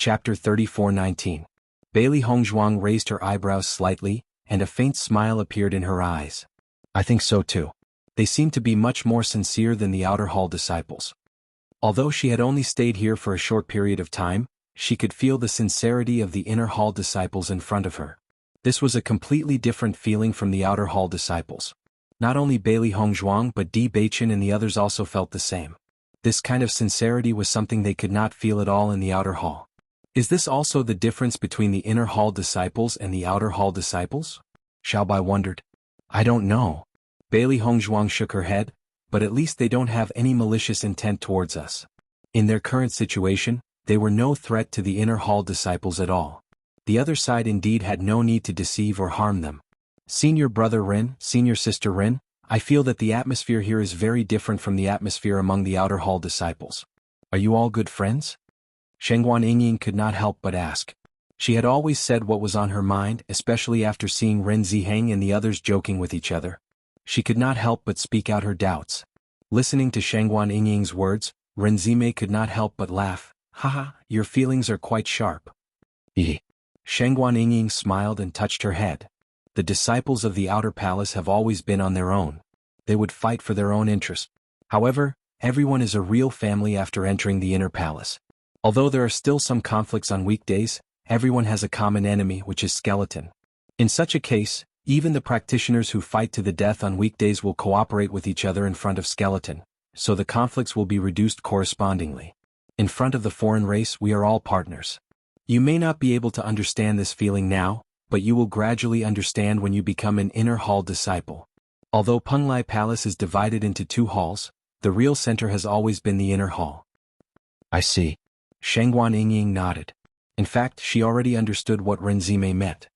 Chapter 34:19. Bailey Hongzhuang raised her eyebrows slightly, and a faint smile appeared in her eyes. I think so too. They seem to be much more sincere than the outer hall disciples. Although she had only stayed here for a short period of time, she could feel the sincerity of the inner hall disciples in front of her. This was a completely different feeling from the outer hall disciples. Not only Bailey Hongzhuang but Di Beichen and the others also felt the same. This kind of sincerity was something they could not feel at all in the outer hall. Is this also the difference between the inner hall disciples and the outer hall disciples? Xiaobai wondered. I don't know. Bailey Hongzhuang shook her head, but at least they don't have any malicious intent towards us. In their current situation, they were no threat to the inner hall disciples at all. The other side indeed had no need to deceive or harm them. Senior brother Rin, senior sister Rin, I feel that the atmosphere here is very different from the atmosphere among the outer hall disciples. Are you all good friends? Shengguan Yingying could not help but ask. She had always said what was on her mind, especially after seeing Ren Ziheng and the others joking with each other. She could not help but speak out her doubts. Listening to Shengguan Yingying's words, Ren Zimei could not help but laugh. Haha, your feelings are quite sharp. Shengguan Yingying smiled and touched her head. The disciples of the outer palace have always been on their own. They would fight for their own interest. However, everyone is a real family after entering the inner palace. Although there are still some conflicts on weekdays, everyone has a common enemy, which is skeleton. In such a case, even the practitioners who fight to the death on weekdays will cooperate with each other in front of skeleton, so the conflicts will be reduced correspondingly. In front of the foreign race we are all partners. You may not be able to understand this feeling now, but you will gradually understand when you become an inner hall disciple. Although Penglai Palace is divided into two halls, the real center has always been the inner hall. I see. Shengguan Yingying nodded. In fact, she already understood what Ren Zimei meant.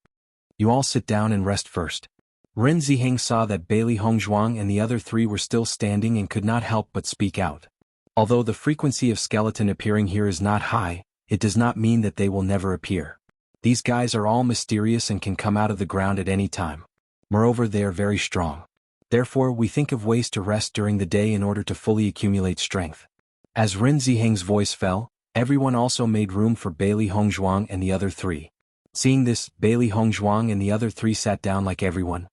You all sit down and rest first. Ren Ziheng saw that Bailey Hongzhuang and the other three were still standing and could not help but speak out. Although the frequency of skeleton appearing here is not high, it does not mean that they will never appear. These guys are all mysterious and can come out of the ground at any time. Moreover, they are very strong. Therefore, we think of ways to rest during the day in order to fully accumulate strength. As Ren Ziheng's voice fell, everyone also made room for Bailey Hongzhuang and the other three. Seeing this, Bailey Hongzhuang and the other three sat down like everyone.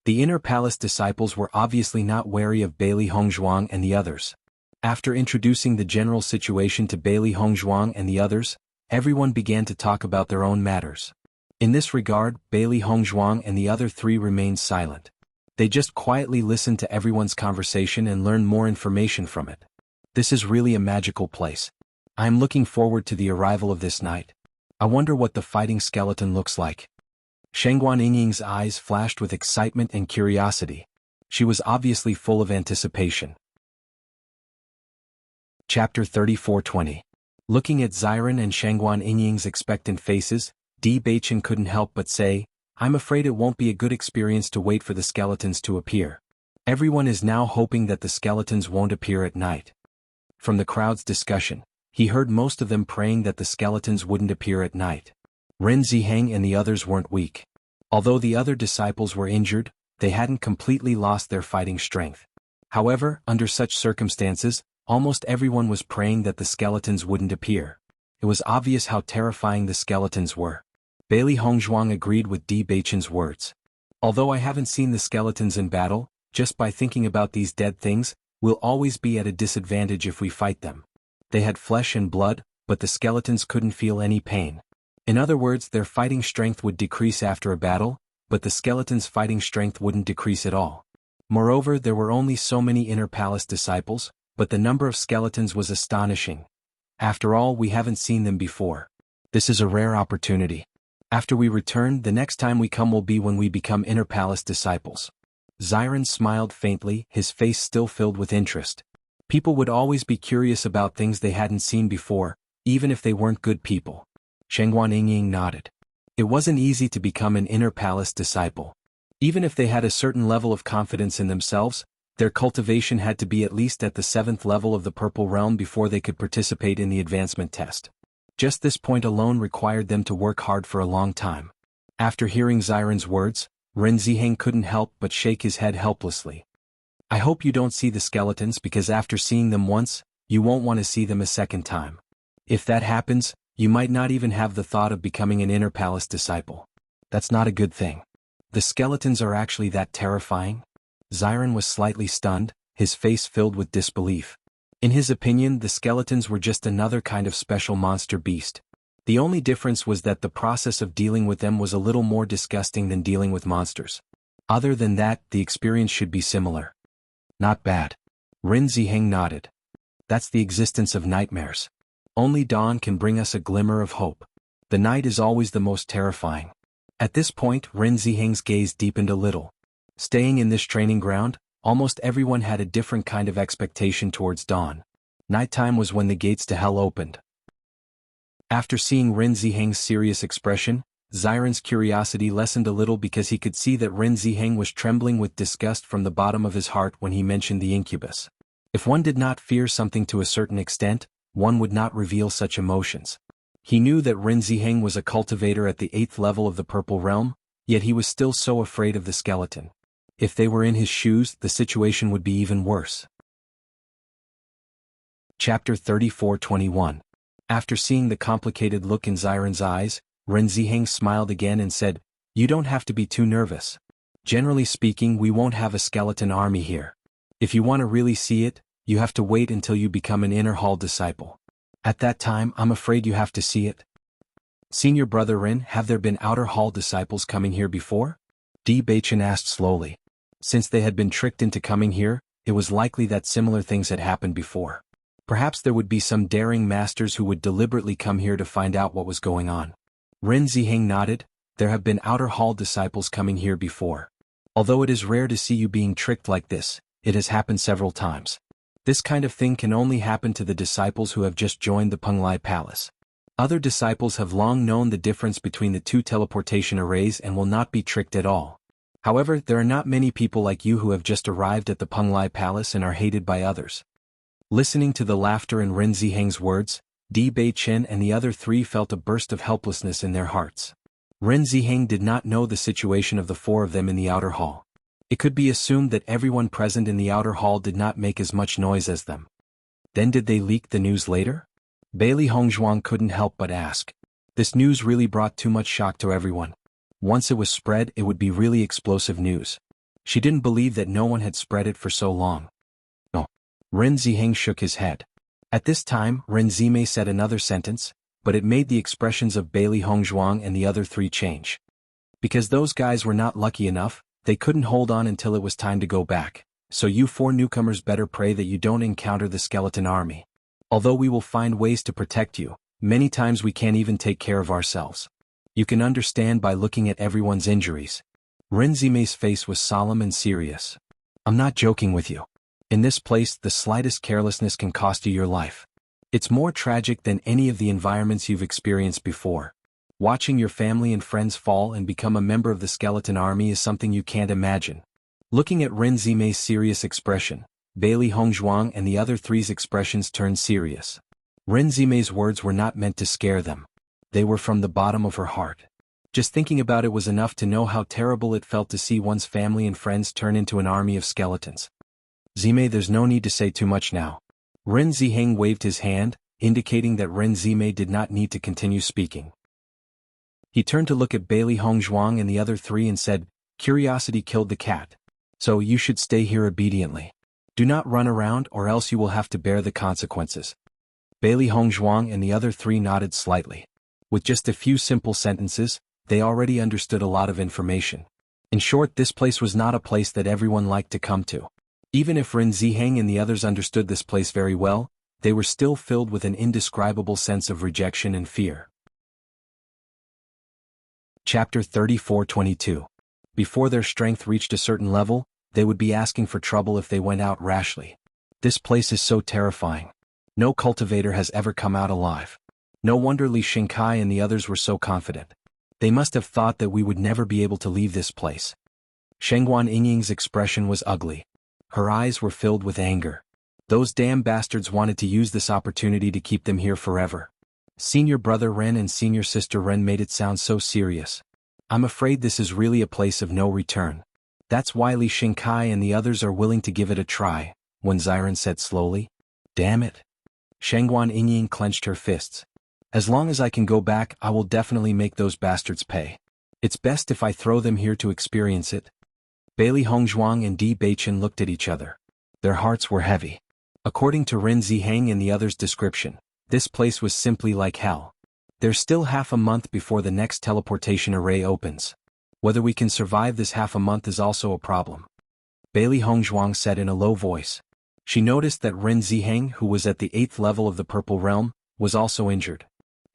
The inner palace disciples were obviously not wary of Bailey Hongzhuang and the others. After introducing the general situation to Bailey Hongzhuang and the others, everyone began to talk about their own matters. In this regard, Bailey Hongzhuang and the other three remained silent. They just quietly listened to everyone's conversation and learned more information from it. This is really a magical place. I am looking forward to the arrival of this night. I wonder what the fighting skeleton looks like. Shengguan Yingying's eyes flashed with excitement and curiosity. She was obviously full of anticipation. Chapter 34:20. Looking at Xiren and Shengguan Yingying's expectant faces, Di Beichen couldn't help but say, I'm afraid it won't be a good experience to wait for the skeletons to appear. Everyone is now hoping that the skeletons won't appear at night. From the crowd's discussion, he heard most of them praying that the skeletons wouldn't appear at night. Ren Ziheng and the others weren't weak. Although the other disciples were injured, they hadn't completely lost their fighting strength. However, under such circumstances, almost everyone was praying that the skeletons wouldn't appear. It was obvious how terrifying the skeletons were. Bailey Hongzhuang agreed with Di Beichen's words. Although I haven't seen the skeletons in battle, just by thinking about these dead things, we'll always be at a disadvantage if we fight them. They had flesh and blood, but the skeletons couldn't feel any pain. In other words, their fighting strength would decrease after a battle, but the skeletons' fighting strength wouldn't decrease at all. Moreover, there were only so many inner palace disciples, but the number of skeletons was astonishing. After all, we haven't seen them before. This is a rare opportunity. After we return, the next time we come will be when we become inner palace disciples. Xiren smiled faintly, his face still filled with interest. People would always be curious about things they hadn't seen before, even if they weren't good people. Shengguan Yingying nodded. It wasn't easy to become an inner palace disciple. Even if they had a certain level of confidence in themselves, their cultivation had to be at least at the 7th level of the Purple Realm before they could participate in the advancement test. Just this point alone required them to work hard for a long time. After hearing Xiren's words, Ren Ziheng couldn't help but shake his head helplessly. I hope you don't see the skeletons because after seeing them once, you won't want to see them a second time. If that happens, You might not even have the thought of becoming an inner palace disciple. That's not a good thing. The skeletons are actually that terrifying? Xiren was slightly stunned, his face filled with disbelief. In his opinion, the skeletons were just another kind of special monster beast. The only difference was that the process of dealing with them was a little more disgusting than dealing with monsters. Other than that, the experience should be similar. Not bad. Rin Ziheng nodded. That's the existence of nightmares. Only dawn can bring us a glimmer of hope. The night is always the most terrifying. At this point, Rin Ziheng's gaze deepened a little. Staying in this training ground, almost everyone had a different kind of expectation towards dawn. Nighttime was when the gates to hell opened. After seeing Rin Ziheng's serious expression, Xiren's curiosity lessened a little because he could see that Rin Ziheng was trembling with disgust from the bottom of his heart when he mentioned the incubus. If one did not fear something to a certain extent, one would not reveal such emotions. He knew that Rin Ziheng was a cultivator at the 8th level of the Purple Realm, yet he was still so afraid of the skeleton. If they were in his shoes, the situation would be even worse. Chapter 34:21. After seeing the complicated look in Xiren's eyes, Rin Ziheng smiled again and said, "You don't have to be too nervous. Generally speaking, we won't have a skeleton army here. If you want to really see it, you have to wait until you become an inner hall disciple. At that time, I'm afraid you have to see it." "Senior Brother Rin, have there been outer hall disciples coming here before?" Di Baichen asked slowly. Since they had been tricked into coming here, it was likely that similar things had happened before. Perhaps there would be some daring masters who would deliberately come here to find out what was going on. Rin Ziheng nodded. There have been outer hall disciples coming here before. Although it is rare to see you being tricked like this, it has happened several times. This kind of thing can only happen to the disciples who have just joined the Penglai Palace. Other disciples have long known the difference between the two teleportation arrays and will not be tricked at all. However, there are not many people like you who have just arrived at the Penglai Palace and are hated by others. Listening to the laughter in Rin Ziheng's words, Di Baichen and the other three felt a burst of helplessness in their hearts. Rin Ziheng did not know the situation of the four of them in the outer hall. It could be assumed that everyone present in the outer hall did not make as much noise as them. Then did they leak the news later? Bailey Hongzhuang couldn't help but ask. This news really brought too much shock to everyone. Once it was spread, it would be really explosive news. She didn't believe that no one had spread it for so long. No. Rin Ziheng shook his head. At this time, Rin Zimei said another sentence, but it made the expressions of Bailey Hongzhuang and the other three change. Because those guys were not lucky enough, they couldn't hold on until it was time to go back, so you four newcomers better pray that you don't encounter the skeleton army. Although we will find ways to protect you, many times we can't even take care of ourselves. You can understand by looking at everyone's injuries. Rin Zimei's face was solemn and serious. I'm not joking with you. In this place, the slightest carelessness can cost you your life. It's more tragic than any of the environments you've experienced before. Watching your family and friends fall and become a member of the skeleton army is something you can't imagine. Looking at Rin Zimei's serious expression, Bailey Hongzhuang and the other three's expressions turned serious. Rin Zimei's words were not meant to scare them. They were from the bottom of her heart. Just thinking about it was enough to know how terrible it felt to see one's family and friends turn into an army of skeletons. Zimei, there's no need to say too much now. Rin Ziheng waved his hand, indicating that Rin Zimei did not need to continue speaking. He turned to look at Bailey Hongzhuang and the other three and said, "Curiosity killed the cat. So you should stay here obediently. Do not run around or else you will have to bear the consequences." Bailey Hongzhuang and the other three nodded slightly. With just a few simple sentences, they already understood a lot of information. In short, this place was not a place that everyone liked to come to. Even if Rin Ziheng and the others understood this place very well, they were still filled with an indescribable sense of rejection and fear. Chapter 34:22. Before their strength reached a certain level, they would be asking for trouble if they went out rashly. This place is so terrifying. No cultivator has ever come out alive. No wonder Li Xingkai and the others were so confident. They must have thought that we would never be able to leave this place. Shengguan Yingying's expression was ugly. Her eyes were filled with anger. Those damn bastards wanted to use this opportunity to keep them here forever. Senior Brother Ren and Senior Sister Ren made it sound so serious. I'm afraid this is really a place of no return. That's why Li Xingkai and the others are willing to give it a try, Wen Xiren said slowly. Damn it. Shengguan Yingying clenched her fists. As long as I can go back, I will definitely make those bastards pay. It's best if I throw them here to experience it. Bailey Hongzhuang and Di Beichen looked at each other. Their hearts were heavy. According to Ren Ziheng and the others' description, this place was simply like hell. There's still half a month before the next teleportation array opens. Whether we can survive this half a month is also a problem. Bailey Hongzhuang said in a low voice. She noticed that Ren Ziheng, who was at the 8th level of the Purple Realm, was also injured.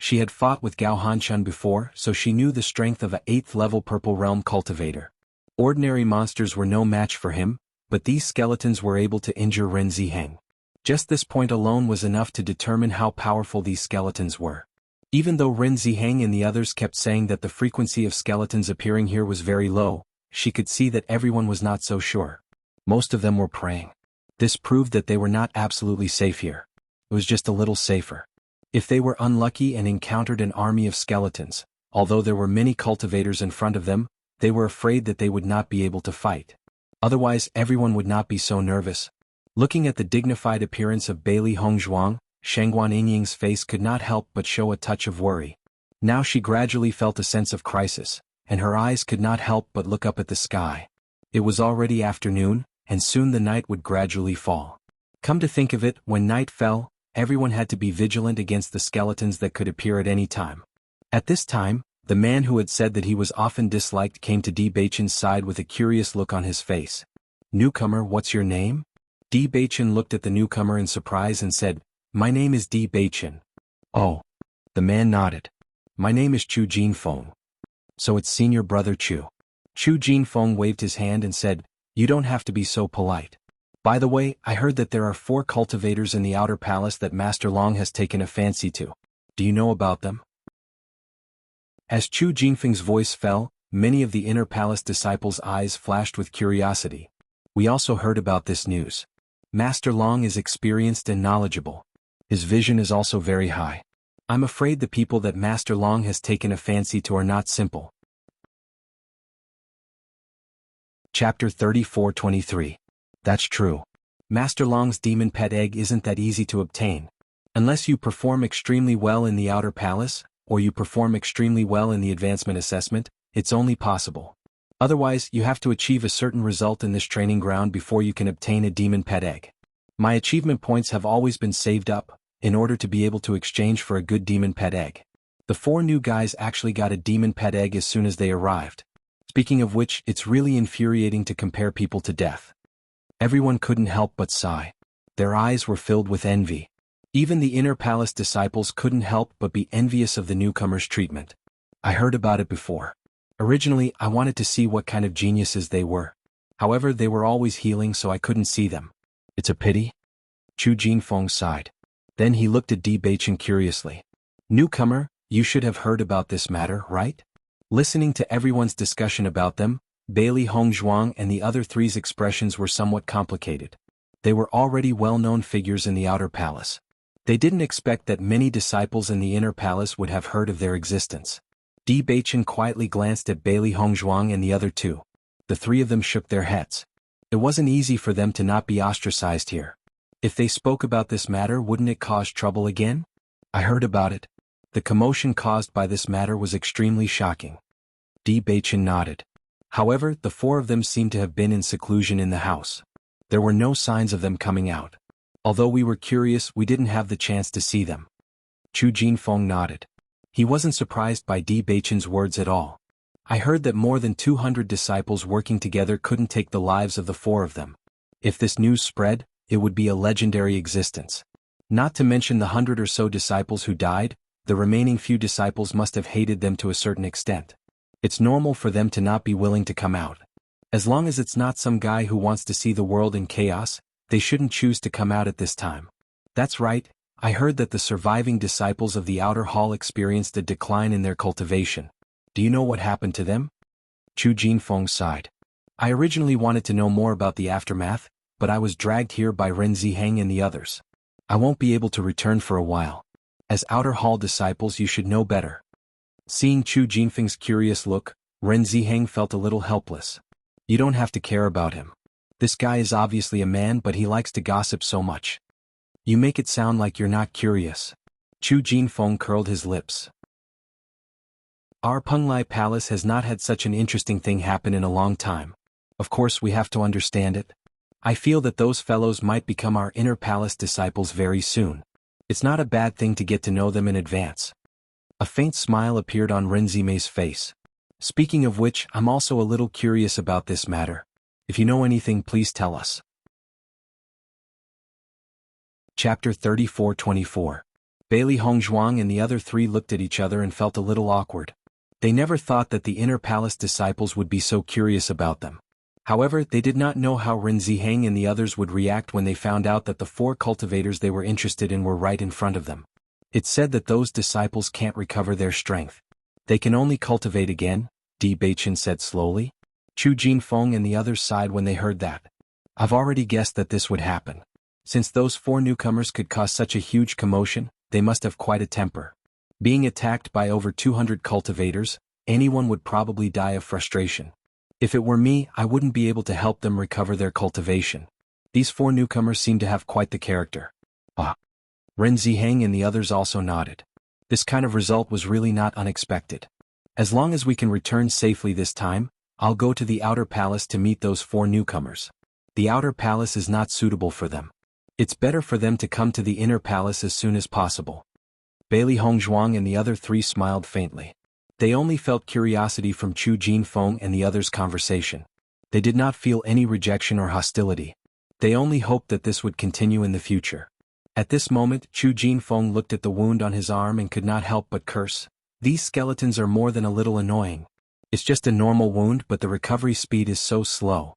She had fought with Gao Hanchun before, so she knew the strength of a 8th level Purple Realm cultivator. Ordinary monsters were no match for him, but these skeletons were able to injure Ren Ziheng. Just this point alone was enough to determine how powerful these skeletons were. Even though Ren Ziheng and the others kept saying that the frequency of skeletons appearing here was very low, she could see that everyone was not so sure. Most of them were praying. This proved that they were not absolutely safe here. It was just a little safer. If they were unlucky and encountered an army of skeletons, although there were many cultivators in front of them, they were afraid that they would not be able to fight. Otherwise, everyone would not be so nervous. Looking at the dignified appearance of Bailey Hongzhuang, Shangguan Yingying's face could not help but show a touch of worry. Now she gradually felt a sense of crisis, and her eyes could not help but look up at the sky. It was already afternoon, and soon the night would gradually fall. Come to think of it, when night fell, everyone had to be vigilant against the skeletons that could appear at any time. At this time, the man who had said that he was often disliked came to Di Beichen's side with a curious look on his face. "Newcomer, what's your name?" Di Beichen looked at the newcomer in surprise and said, "My name is Di Beichen." "Oh." The man nodded. "My name is Chu Jinfeng." "So it's senior brother Chu." Chu Jinfeng waved his hand and said, "You don't have to be so polite. By the way, I heard that there are 4 cultivators in the outer palace that Master Long has taken a fancy to. Do you know about them?" As Chu Jinfeng's voice fell, many of the inner palace disciples' eyes flashed with curiosity. "We also heard about this news. Master Long is experienced and knowledgeable. His vision is also very high. I'm afraid the people that Master Long has taken a fancy to are not simple." Chapter 34-23. That's true. Master Long's demon pet egg isn't that easy to obtain. Unless you perform extremely well in the outer palace, or you perform extremely well in the advancement assessment, it's only possible. Otherwise, you have to achieve a certain result in this training ground before you can obtain a demon pet egg. My achievement points have always been saved up, in order to be able to exchange for a good demon pet egg. The 4 new guys actually got a demon pet egg as soon as they arrived. Speaking of which, it's really infuriating to compare people to death. Everyone couldn't help but sigh. Their eyes were filled with envy. Even the inner palace disciples couldn't help but be envious of the newcomers' treatment. I heard about it before. Originally, I wanted to see what kind of geniuses they were. However, they were always healing, so I couldn't see them. It's a pity. Chu Jinfeng sighed. Then he looked at Di Beichen curiously. "Newcomer, you should have heard about this matter, right?" Listening to everyone's discussion about them, Bailey Hongzhuang and the other 3's expressions were somewhat complicated. They were already well-known figures in the outer palace. They didn't expect that many disciples in the inner palace would have heard of their existence. Di Beichen quietly glanced at Bailey Hongzhuang and the other 2. The 3 of them shook their heads. It wasn't easy for them to not be ostracized here. If they spoke about this matter, wouldn't it cause trouble again? I heard about it. The commotion caused by this matter was extremely shocking. Di Beichen nodded. However, the 4 of them seemed to have been in seclusion in the house. There were no signs of them coming out. Although we were curious, we didn't have the chance to see them. Chu Jinfeng nodded. He wasn't surprised by Di Beichen's words at all. I heard that more than 200 disciples working together couldn't take the lives of the 4 of them. If this news spread, it would be a legendary existence. Not to mention the 100 or so disciples who died, the remaining few disciples must have hated them to a certain extent. It's normal for them to not be willing to come out. As long as it's not some guy who wants to see the world in chaos, they shouldn't choose to come out at this time. That's right, I heard that the surviving disciples of the outer hall experienced a decline in their cultivation. Do you know what happened to them? Chu Jinfeng sighed. I originally wanted to know more about the aftermath, but I was dragged here by Ren Ziheng and the others. I won't be able to return for a while. As outer hall disciples, you should know better. Seeing Chu Jinfeng's curious look, Ren Ziheng felt a little helpless. You don't have to care about him. This guy is obviously a man, but he likes to gossip so much. You make it sound like you're not curious. Chu Jinfeng curled his lips. Our Penglai Palace has not had such an interesting thing happen in a long time. Of course we have to understand it. I feel that those fellows might become our inner palace disciples very soon. It's not a bad thing to get to know them in advance. A faint smile appeared on Renzimei's face. Speaking of which, I'm also a little curious about this matter. If you know anything, please tell us. Chapter 34-24. Bailey Hongzhuang and the other three looked at each other and felt a little awkward. They never thought that the inner palace disciples would be so curious about them. However, they did not know how Ren Ziheng and the others would react when they found out that the 4 cultivators they were interested in were right in front of them. It's said that those disciples can't recover their strength. They can only cultivate again, Di Baichen said slowly. Chu Jinfeng and the others sighed when they heard that. I've already guessed that this would happen. Since those 4 newcomers could cause such a huge commotion, they must have quite a temper. Being attacked by over 200 cultivators, anyone would probably die of frustration. If it were me, I wouldn't be able to help them recover their cultivation. These 4 newcomers seem to have quite the character. Ren Ziheng and the others also nodded. This kind of result was really not unexpected. As long as we can return safely this time, I'll go to the outer palace to meet those 4 newcomers. The outer palace is not suitable for them. It's better for them to come to the inner palace as soon as possible. Bailey Hongzhuang and the other 3 smiled faintly. They only felt curiosity from Chu Jinfeng and the others' conversation. They did not feel any rejection or hostility. They only hoped that this would continue in the future. At this moment, Chu Jinfeng looked at the wound on his arm and could not help but curse. These skeletons are more than a little annoying. It's just a normal wound, but the recovery speed is so slow.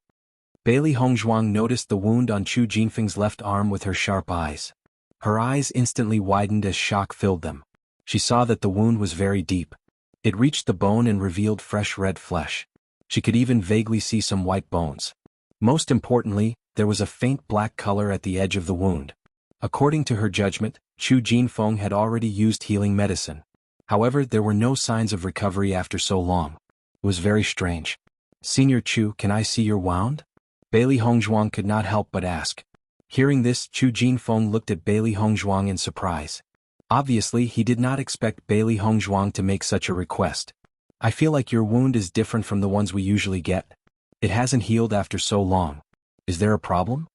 Bailey Hongzhuang noticed the wound on Chu Jinfeng's left arm with her sharp eyes. Her eyes instantly widened as shock filled them. She saw that the wound was very deep. It reached the bone and revealed fresh red flesh. She could even vaguely see some white bones. Most importantly, there was a faint black color at the edge of the wound. According to her judgment, Chu Jinfeng had already used healing medicine. However, there were no signs of recovery after so long. It was very strange. Senior Chu, can I see your wound? Bailey Hongzhuang could not help but ask. Hearing this, Chu Jinfeng looked at Bailey Hongzhuang in surprise. Obviously, he did not expect Bailey Hongzhuang to make such a request. I feel like your wound is different from the ones we usually get. It hasn't healed after so long. Is there a problem?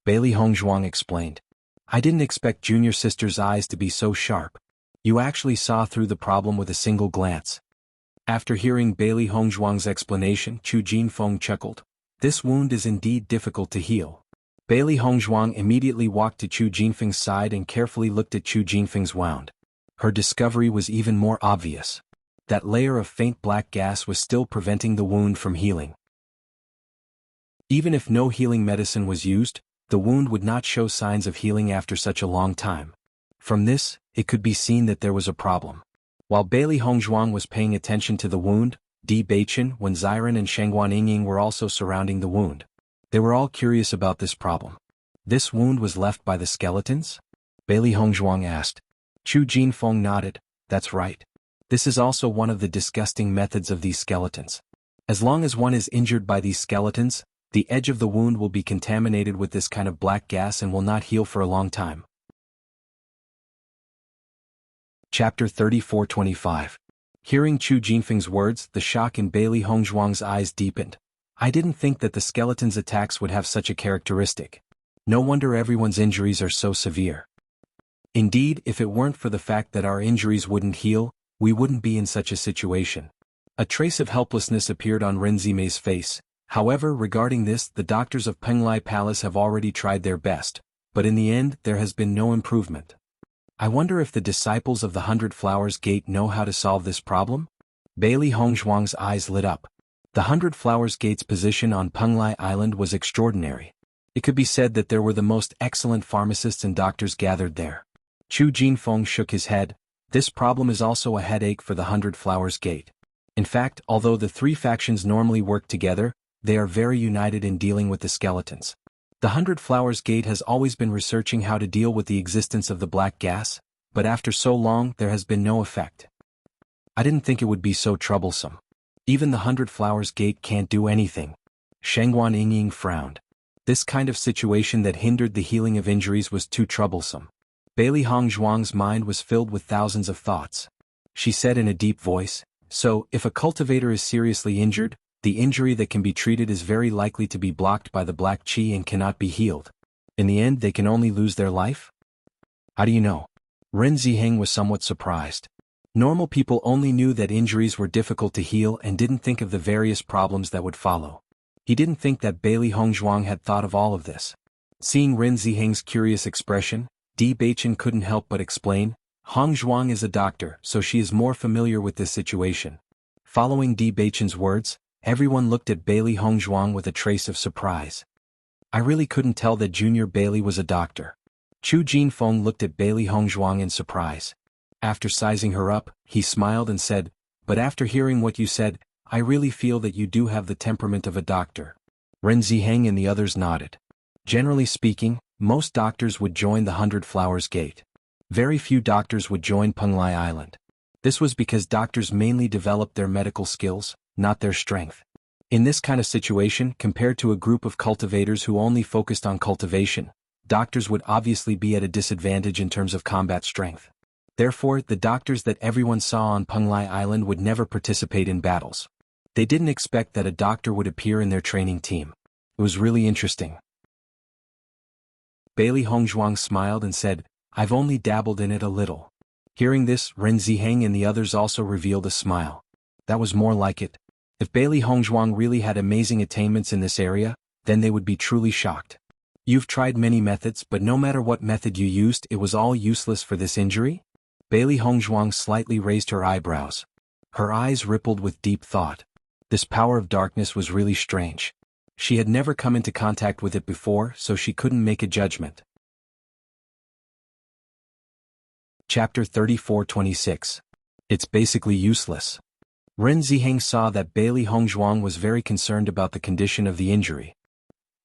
Bailey Hongzhuang explained. I didn't expect junior sister's eyes to be so sharp. You actually saw through the problem with a single glance. After hearing Bailey Hongzhuang's explanation, Chu Jinfeng chuckled. This wound is indeed difficult to heal. Bailey Hongzhuang immediately walked to Chu Jinfeng's side and carefully looked at Chu Jinfeng's wound. Her discovery was even more obvious. That layer of faint black gas was still preventing the wound from healing. Even if no healing medicine was used, the wound would not show signs of healing after such a long time. From this, it could be seen that there was a problem. While Bailey Hongzhuang was paying attention to the wound, Di Baichen, Wen Ziren and Shengguan Yingying were also surrounding the wound. They were all curious about this problem. This wound was left by the skeletons? Bailey Hongzhuang asked. Chu Jinfeng nodded. That's right. This is also one of the disgusting methods of these skeletons. As long as one is injured by these skeletons, the edge of the wound will be contaminated with this kind of black gas and will not heal for a long time. Chapter 34-25. Hearing Chu Jinfeng's words, the shock in Bailey Hongzhuang's eyes deepened. I didn't think that the skeleton's attacks would have such a characteristic. No wonder everyone's injuries are so severe. Indeed, if it weren't for the fact that our injuries wouldn't heal, we wouldn't be in such a situation. A trace of helplessness appeared on Ren Zimei's face. However, regarding this, the doctors of Penglai Palace have already tried their best, but in the end, there has been no improvement. I wonder if the disciples of the 100 Flowers Gate know how to solve this problem? Bailey Hongzhuang's eyes lit up. The 100 Flowers Gate's position on Penglai Island was extraordinary. It could be said that there were the most excellent pharmacists and doctors gathered there. Chu Jinfeng shook his head. This problem is also a headache for the 100 Flowers Gate. In fact, although the 3 factions normally work together, they are very united in dealing with the skeletons. The 100 Flowers Gate has always been researching how to deal with the existence of the black gas, but after so long there has been no effect. I didn't think it would be so troublesome. Even the 100 Flowers Gate can't do anything. Shengguan Yingying frowned. This kind of situation that hindered the healing of injuries was too troublesome. Bailey Hongzhuang's mind was filled with thousands of thoughts. She said in a deep voice, "So, if a cultivator is seriously injured, the injury that can be treated is very likely to be blocked by the black qi and cannot be healed. In the end they can only lose their life?" "How do you know?" Ren Ziheng was somewhat surprised. Normal people only knew that injuries were difficult to heal and didn't think of the various problems that would follow. He didn't think that Bailey Hongzhuang had thought of all of this. Seeing Ren Ziheng's curious expression, Di Beichen couldn't help but explain, "Hongzhuang is a doctor, so she is more familiar with this situation." Following Di Beichen's words, everyone looked at Bailey Hongzhuang with a trace of surprise. "I really couldn't tell that Junior Bailey was a doctor." Chu Jinfeng looked at Bailey Hongzhuang in surprise. After sizing her up, he smiled and said, "But after hearing what you said, I really feel that you do have the temperament of a doctor." Ren Ziheng and the others nodded. Generally speaking, most doctors would join the 100 Flowers Gate. Very few doctors would join Penglai Island. This was because doctors mainly developed their medical skills, not their strength. In this kind of situation, compared to a group of cultivators who only focused on cultivation, doctors would obviously be at a disadvantage in terms of combat strength. Therefore, the doctors that everyone saw on Penglai Island would never participate in battles. They didn't expect that a doctor would appear in their training team. It was really interesting. Bailey Hongzhuang smiled and said, "I've only dabbled in it a little." Hearing this, Ren Ziheng and the others also revealed a smile. That was more like it. If Bailey Hongzhuang really had amazing attainments in this area, then they would be truly shocked. "You've tried many methods, but no matter what method you used, it was all useless for this injury?" Bailey Hongzhuang slightly raised her eyebrows. Her eyes rippled with deep thought. This power of darkness was really strange. She had never come into contact with it before, so she couldn't make a judgment. Chapter 34-26. It's basically useless. Ren Ziheng saw that Bailey Hongzhuang was very concerned about the condition of the injury.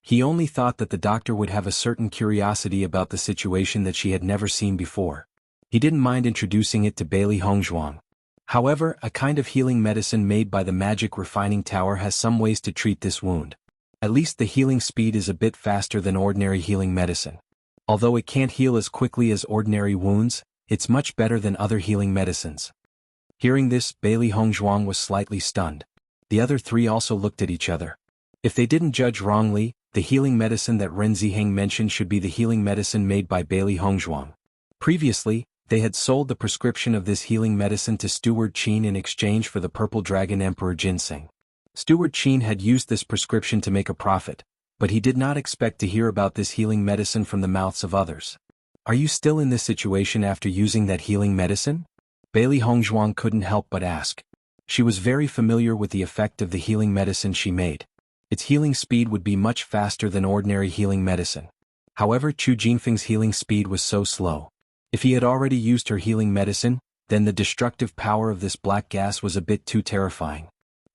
He only thought that the doctor would have a certain curiosity about the situation that she had never seen before. He didn't mind introducing it to Bailey Hongzhuang. However, a kind of healing medicine made by the magic refining tower has some ways to treat this wound. At least the healing speed is a bit faster than ordinary healing medicine. Although it can't heal as quickly as ordinary wounds, it's much better than other healing medicines. Hearing this, Bailey Hongzhuang was slightly stunned. The other three also looked at each other. If they didn't judge wrongly, the healing medicine that Ren Ziheng mentioned should be the healing medicine made by Bailey Hongzhuang. Previously, they had sold the prescription of this healing medicine to Steward Qin in exchange for the Purple Dragon Emperor Ginseng. Steward Qin had used this prescription to make a profit, but he did not expect to hear about this healing medicine from the mouths of others. "Are you still in this situation after using that healing medicine?" Bailey Hongzhuang couldn't help but ask. She was very familiar with the effect of the healing medicine she made. Its healing speed would be much faster than ordinary healing medicine. However, Chu Jinfeng's healing speed was so slow. If he had already used her healing medicine, then the destructive power of this black gas was a bit too terrifying.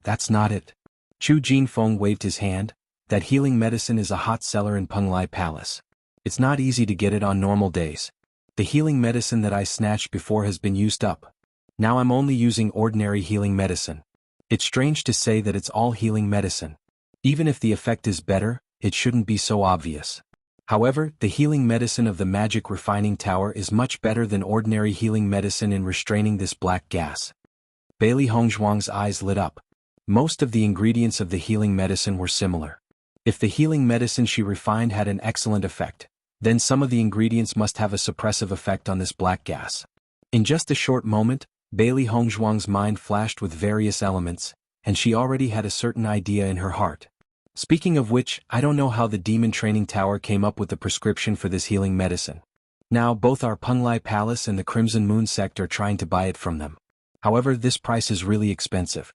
"That's not it." Chu Jinfeng waved his hand. "That healing medicine is a hot seller in Penglai Palace. It's not easy to get it on normal days. The healing medicine that I snatched before has been used up. Now I'm only using ordinary healing medicine. It's strange to say that it's all healing medicine. Even if the effect is better, it shouldn't be so obvious. However, the healing medicine of the magic refining tower is much better than ordinary healing medicine in restraining this black gas." Bailey Hongzhuang's eyes lit up. Most of the ingredients of the healing medicine were similar. If the healing medicine she refined had an excellent effect, then some of the ingredients must have a suppressive effect on this black gas. In just a short moment, Bailey Hongzhuang's mind flashed with various elements, and she already had a certain idea in her heart. Speaking of which, I don't know how the Demon Training Tower came up with the prescription for this healing medicine. Now both our Penglai Palace and the Crimson Moon Sect are trying to buy it from them. However, this price is really expensive.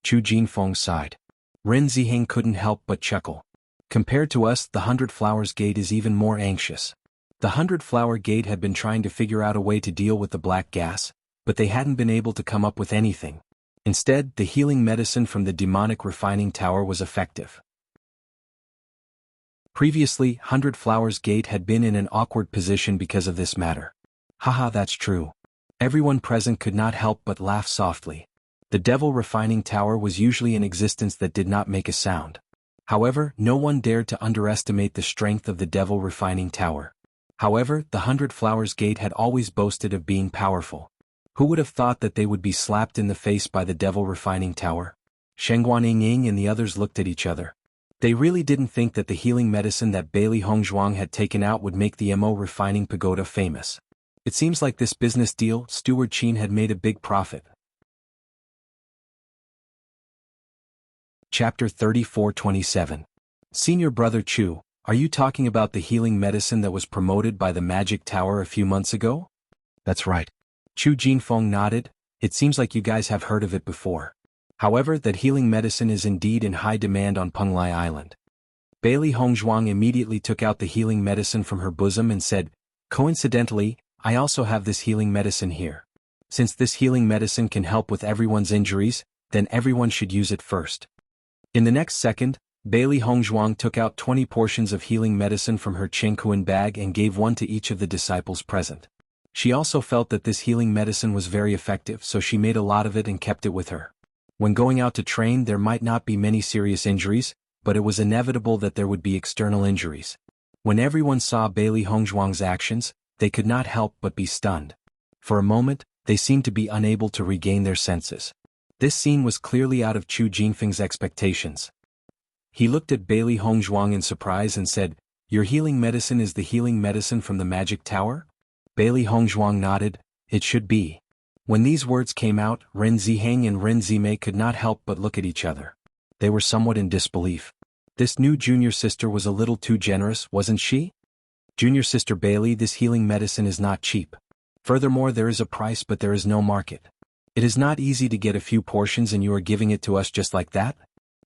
Chu Jinfeng sighed. Ren Ziheng couldn't help but chuckle. Compared to us, the 100 Flowers Gate is even more anxious. The 100 Flower Gate had been trying to figure out a way to deal with the black gas, but they hadn't been able to come up with anything. Instead, the healing medicine from the demonic refining tower was effective. Previously, 100 Flowers Gate had been in an awkward position because of this matter. Haha, that's true. Everyone present could not help but laugh softly. The Devil Refining Tower was usually in existence that did not make a sound. However, no one dared to underestimate the strength of the Devil Refining Tower. However, the 100 Flowers Gate had always boasted of being powerful. Who would have thought that they would be slapped in the face by the Devil Refining Tower? Shengguan Ying and the others looked at each other. They really didn't think that the healing medicine that Bailey Hongzhuang had taken out would make the Mo Refining Pagoda famous. It seems like this business deal, Steward Qin had made a big profit. Chapter 34-27. Senior Brother Chu, are you talking about the healing medicine that was promoted by the Magic Tower a few months ago? That's right. Chu Jinfeng nodded. It seems like you guys have heard of it before. However, that healing medicine is indeed in high demand on Penglai Island. Bailey Hongzhuang immediately took out the healing medicine from her bosom and said, coincidentally, I also have this healing medicine here. Since this healing medicine can help with everyone's injuries, then everyone should use it first. In the next second, Bailey Hongzhuang took out 20 portions of healing medicine from her Qingkuan bag and gave one to each of the disciples present. She also felt that this healing medicine was very effective, so she made a lot of it and kept it with her. When going out to train, there might not be many serious injuries, but it was inevitable that there would be external injuries. When everyone saw Bailey Hongzhuang's actions, they could not help but be stunned. For a moment, they seemed to be unable to regain their senses. This scene was clearly out of Chu Jinfeng's expectations. He looked at Bailey Hongzhuang in surprise and said, your healing medicine is the healing medicine from the Magic Tower? Bailey Hongzhuang nodded, it should be. When these words came out, Ren Ziheng and Ren Zimei could not help but look at each other. They were somewhat in disbelief. This new junior sister was a little too generous, wasn't she? Junior sister Bailey, this healing medicine is not cheap. Furthermore, there is a price but there is no market. It is not easy to get a few portions and you are giving it to us just like that?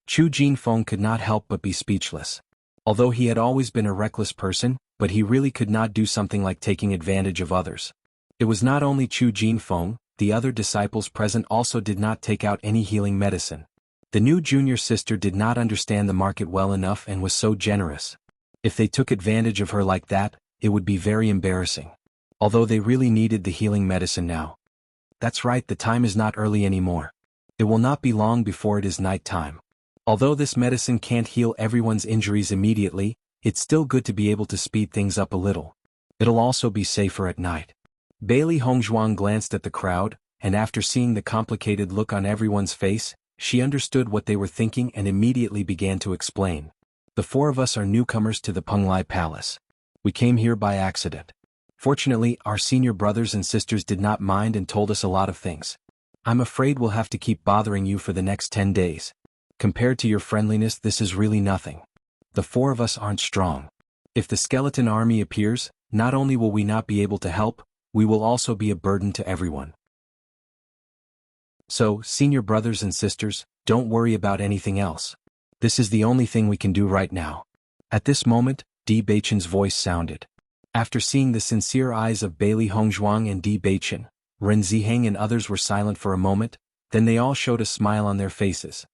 Chu Jinfeng could not help but be speechless. Although he had always been a reckless person, but he really could not do something like taking advantage of others. It was not only Chu Jinfeng, the other disciples present also did not take out any healing medicine. The new junior sister did not understand the market well enough and was so generous. If they took advantage of her like that, it would be very embarrassing. Although they really needed the healing medicine now. That's right, the time is not early anymore. It will not be long before it is night time. Although this medicine can't heal everyone's injuries immediately, it's still good to be able to speed things up a little. It'll also be safer at night. Bailey Hongzhuang glanced at the crowd, and after seeing the complicated look on everyone's face, she understood what they were thinking and immediately began to explain. The four of us are newcomers to the Penglai Palace. We came here by accident. Fortunately, our senior brothers and sisters did not mind and told us a lot of things. I'm afraid we'll have to keep bothering you for the next 10 days. Compared to your friendliness, this is really nothing. The four of us aren't strong. If the skeleton army appears, not only will we not be able to help, we will also be a burden to everyone. So, senior brothers and sisters, don't worry about anything else. This is the only thing we can do right now. At this moment, Di Beichen's voice sounded. After seeing the sincere eyes of Bailey Hongzhuang and Di Beichen, Ren Ziheng and others were silent for a moment, then they all showed a smile on their faces.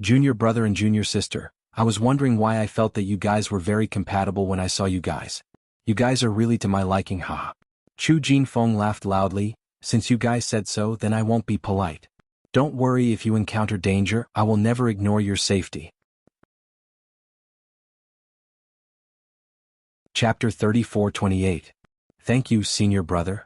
Junior brother and junior sister, I was wondering why I felt that you guys were very compatible when I saw you guys. You guys are really to my liking, haha. Chu Jinfeng laughed loudly, since you guys said so, then I won't be polite. Don't worry, if you encounter danger, I will never ignore your safety. Chapter 34-28. Thank you, senior brother.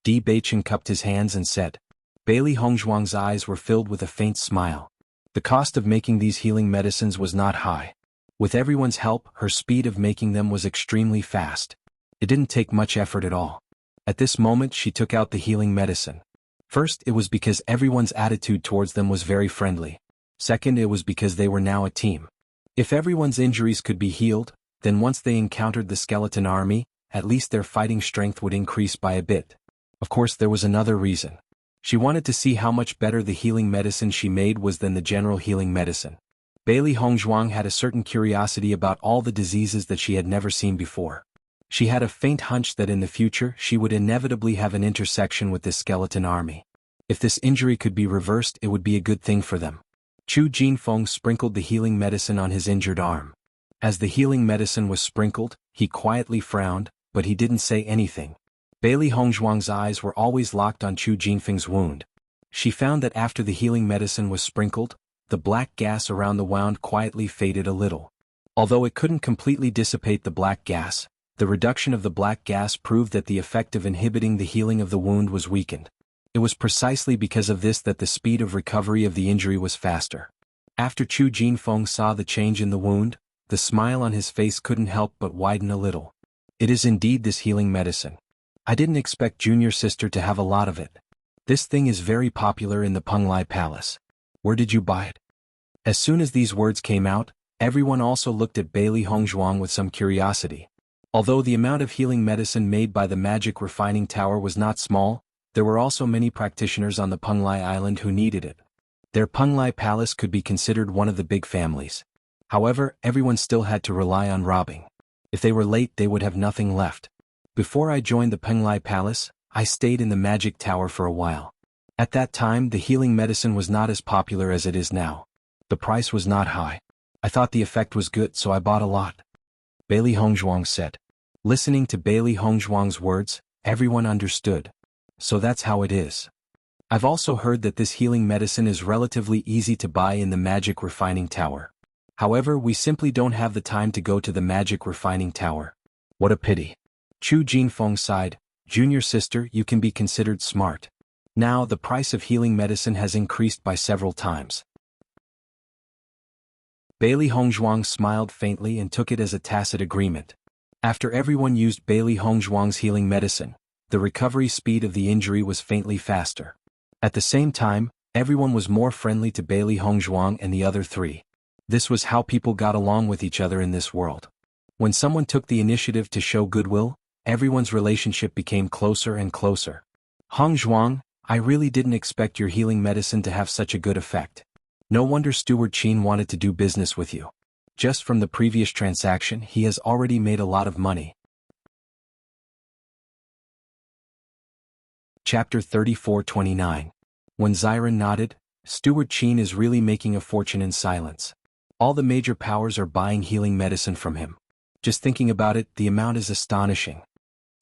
Di Beichen cupped his hands and said. Bailey Hongzhuang's eyes were filled with a faint smile. The cost of making these healing medicines was not high. With everyone's help, her speed of making them was extremely fast. It didn't take much effort at all. At this moment she took out the healing medicine. First, it was because everyone's attitude towards them was very friendly. Second, it was because they were now a team. If everyone's injuries could be healed, then once they encountered the skeleton army, at least their fighting strength would increase by a bit. Of course, there was another reason. She wanted to see how much better the healing medicine she made was than the general healing medicine. Bailey Hongzhuang had a certain curiosity about all the diseases that she had never seen before. She had a faint hunch that in the future she would inevitably have an intersection with this skeleton army. If this injury could be reversed, it would be a good thing for them. Chu Jinfeng sprinkled the healing medicine on his injured arm. As the healing medicine was sprinkled, he quietly frowned, but he didn't say anything. Bailey Hongzhuang's eyes were always locked on Chu Jinfeng's wound. She found that after the healing medicine was sprinkled, the black gas around the wound quietly faded a little. Although it couldn't completely dissipate the black gas, The reduction of the black gas proved that the effect of inhibiting the healing of the wound was weakened. It was precisely because of this that the speed of recovery of the injury was faster. After Chu Jinfeng saw the change in the wound, the smile on his face couldn't help but widen a little. It is indeed this healing medicine. I didn't expect junior sister to have a lot of it. This thing is very popular in the Penglai Palace. Where did you buy it? As soon as these words came out, everyone also looked at Bailey Hongzhuang with some curiosity. Although the amount of healing medicine made by the magic refining tower was not small, there were also many practitioners on the Penglai Island who needed it. Their Penglai Palace could be considered one of the big families. However, everyone still had to rely on robbing. If they were late, they would have nothing left. Before I joined the Penglai Palace, I stayed in the magic tower for a while. At that time, the healing medicine was not as popular as it is now. The price was not high. I thought the effect was good, so I bought a lot. Bailey Hongzhuang said. Listening to Bailey Hongzhuang's words, everyone understood. So that's how it is. I've also heard that this healing medicine is relatively easy to buy in the magic refining tower. However, we simply don't have the time to go to the magic refining tower. What a pity. Chu Jinfeng sighed. Junior sister, you can be considered smart. Now the price of healing medicine has increased by several times. Bailey Hongzhuang smiled faintly and took it as a tacit agreement. After everyone used Bailey Hongzhuang's healing medicine, the recovery speed of the injury was faintly faster. At the same time, everyone was more friendly to Bailey Hongzhuang and the other three. This was how people got along with each other in this world. When someone took the initiative to show goodwill, everyone's relationship became closer and closer. Hongzhuang, I really didn't expect your healing medicine to have such a good effect. No wonder Steward Qin wanted to do business with you. Just from the previous transaction, he has already made a lot of money. Chapter 34-29. When Xiren nodded, Steward Qin is really making a fortune in silence. All the major powers are buying healing medicine from him. Just thinking about it, the amount is astonishing.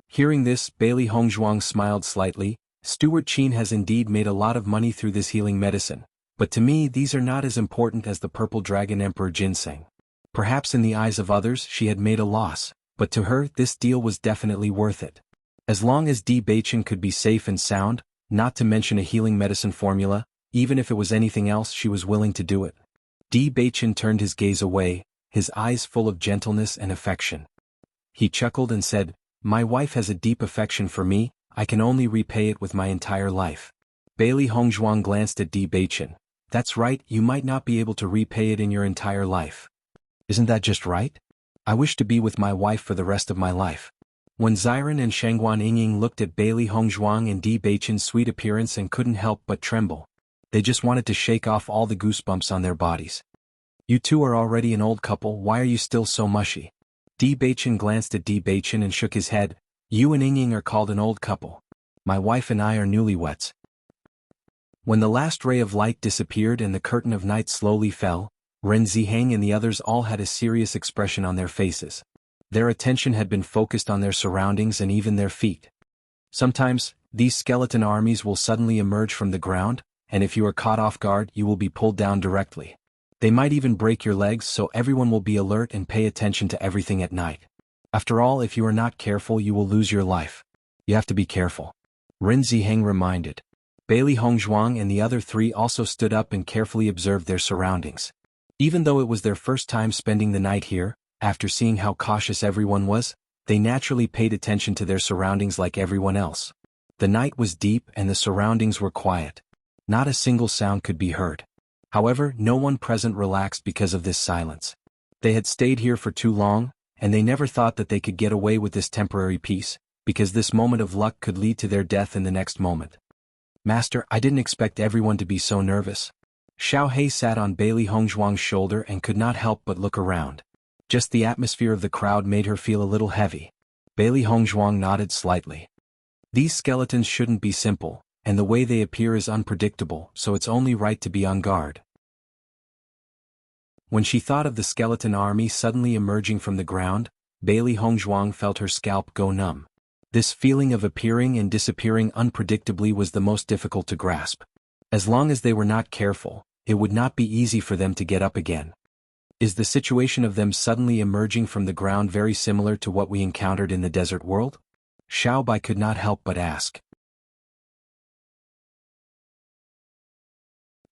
Hearing this, Bailey Hongzhuang smiled slightly. Steward Qin has indeed made a lot of money through this healing medicine, but to me these are not as important as the Purple Dragon Emperor Ginseng. Perhaps in the eyes of others she had made a loss, but to her this deal was definitely worth it. As long as Di Beichen could be safe and sound, not to mention a healing medicine formula, even if it was anything else she was willing to do it. Di Beichen turned his gaze away, his eyes full of gentleness and affection. He chuckled and said, "My wife has a deep affection for me, I can only repay it with my entire life." Bailey Hongzhuang glanced at Di Beichen. That's right, you might not be able to repay it in your entire life. Isn't that just right? I wish to be with my wife for the rest of my life. When Xiren and Shangguan Yingying looked at Bailey Hongzhuang and Di Beichen's sweet appearance and couldn't help but tremble. They just wanted to shake off all the goosebumps on their bodies. You two are already an old couple, why are you still so mushy? Di Beichen glanced at Di Beichen and shook his head. You and Yingying are called an old couple. My wife and I are newlyweds. When the last ray of light disappeared and the curtain of night slowly fell, Ren Ziheng and the others all had a serious expression on their faces. Their attention had been focused on their surroundings and even their feet. Sometimes, these skeleton armies will suddenly emerge from the ground, and if you are caught off guard you will be pulled down directly. They might even break your legs, so everyone will be alert and pay attention to everything at night. After all, if you are not careful you will lose your life. You have to be careful. Ren Ziheng reminded. Bailey Hongzhuang and the other three also stood up and carefully observed their surroundings. Even though it was their first time spending the night here, after seeing how cautious everyone was, they naturally paid attention to their surroundings like everyone else. The night was deep and the surroundings were quiet. Not a single sound could be heard. However, no one present relaxed because of this silence. They had stayed here for too long, and they never thought that they could get away with this temporary peace, because this moment of luck could lead to their death in the next moment. Master, I didn't expect everyone to be so nervous. Xiao He sat on Bailey Hongzhuang's shoulder and could not help but look around. Just the atmosphere of the crowd made her feel a little heavy. Bailey Hongzhuang nodded slightly. These skeletons shouldn't be simple, and the way they appear is unpredictable, so it's only right to be on guard. When she thought of the skeleton army suddenly emerging from the ground, Bailey Hongzhuang felt her scalp go numb. This feeling of appearing and disappearing unpredictably was the most difficult to grasp. As long as they were not careful, it would not be easy for them to get up again. Is the situation of them suddenly emerging from the ground very similar to what we encountered in the desert world? Xiao Bai could not help but ask.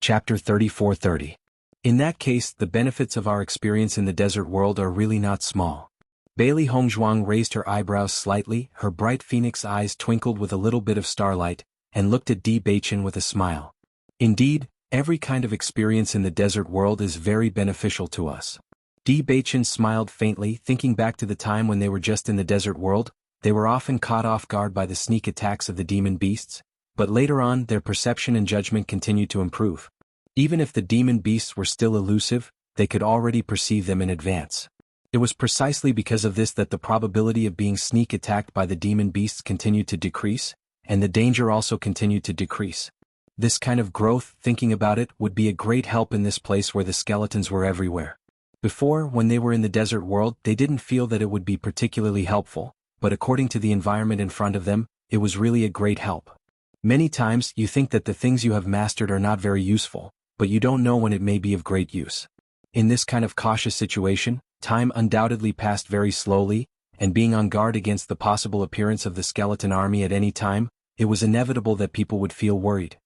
Chapter 34:30. In that case, the benefits of our experience in the desert world are really not small. Bailey Hongzhuang raised her eyebrows slightly, her bright phoenix eyes twinkled with a little bit of starlight, and looked at Di Beichen with a smile. Indeed, every kind of experience in the desert world is very beneficial to us. Di Beichen smiled faintly, thinking back to the time when they were just in the desert world. They were often caught off guard by the sneak attacks of the demon beasts, but later on their perception and judgment continued to improve. Even if the demon beasts were still elusive, they could already perceive them in advance. It was precisely because of this that the probability of being sneak attacked by the demon beasts continued to decrease, and the danger also continued to decrease. This kind of growth, thinking about it, would be a great help in this place where the skeletons were everywhere. Before, when they were in the desert world, they didn't feel that it would be particularly helpful, but according to the environment in front of them, it was really a great help. Many times, you think that the things you have mastered are not very useful, but you don't know when it may be of great use. In this kind of cautious situation, time undoubtedly passed very slowly, and being on guard against the possible appearance of the skeleton army at any time, it was inevitable that people would feel worried.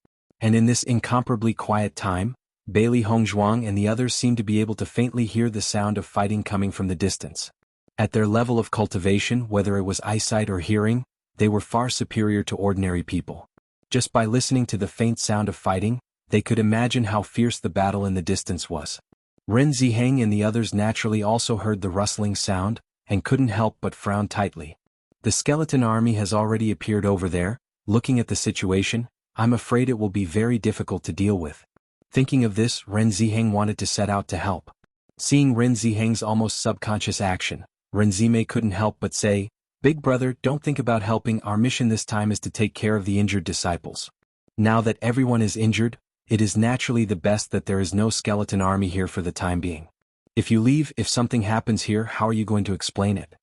And in this incomparably quiet time, Bailey Hongzhuang and the others seemed to be able to faintly hear the sound of fighting coming from the distance. At their level of cultivation, whether it was eyesight or hearing, they were far superior to ordinary people. Just by listening to the faint sound of fighting, they could imagine how fierce the battle in the distance was. Ren Ziheng and the others naturally also heard the rustling sound, and couldn't help but frown tightly. The skeleton army has already appeared over there. Looking at the situation, I'm afraid it will be very difficult to deal with. Thinking of this, Ren Ziheng wanted to set out to help. Seeing Ren Ziheng's almost subconscious action, Ren Zimei couldn't help but say, "Big brother, don't think about helping. Our mission this time is to take care of the injured disciples. Now that everyone is injured, it is naturally the best that there is no skeleton army here for the time being. If you leave, if something happens here, how are you going to explain it?"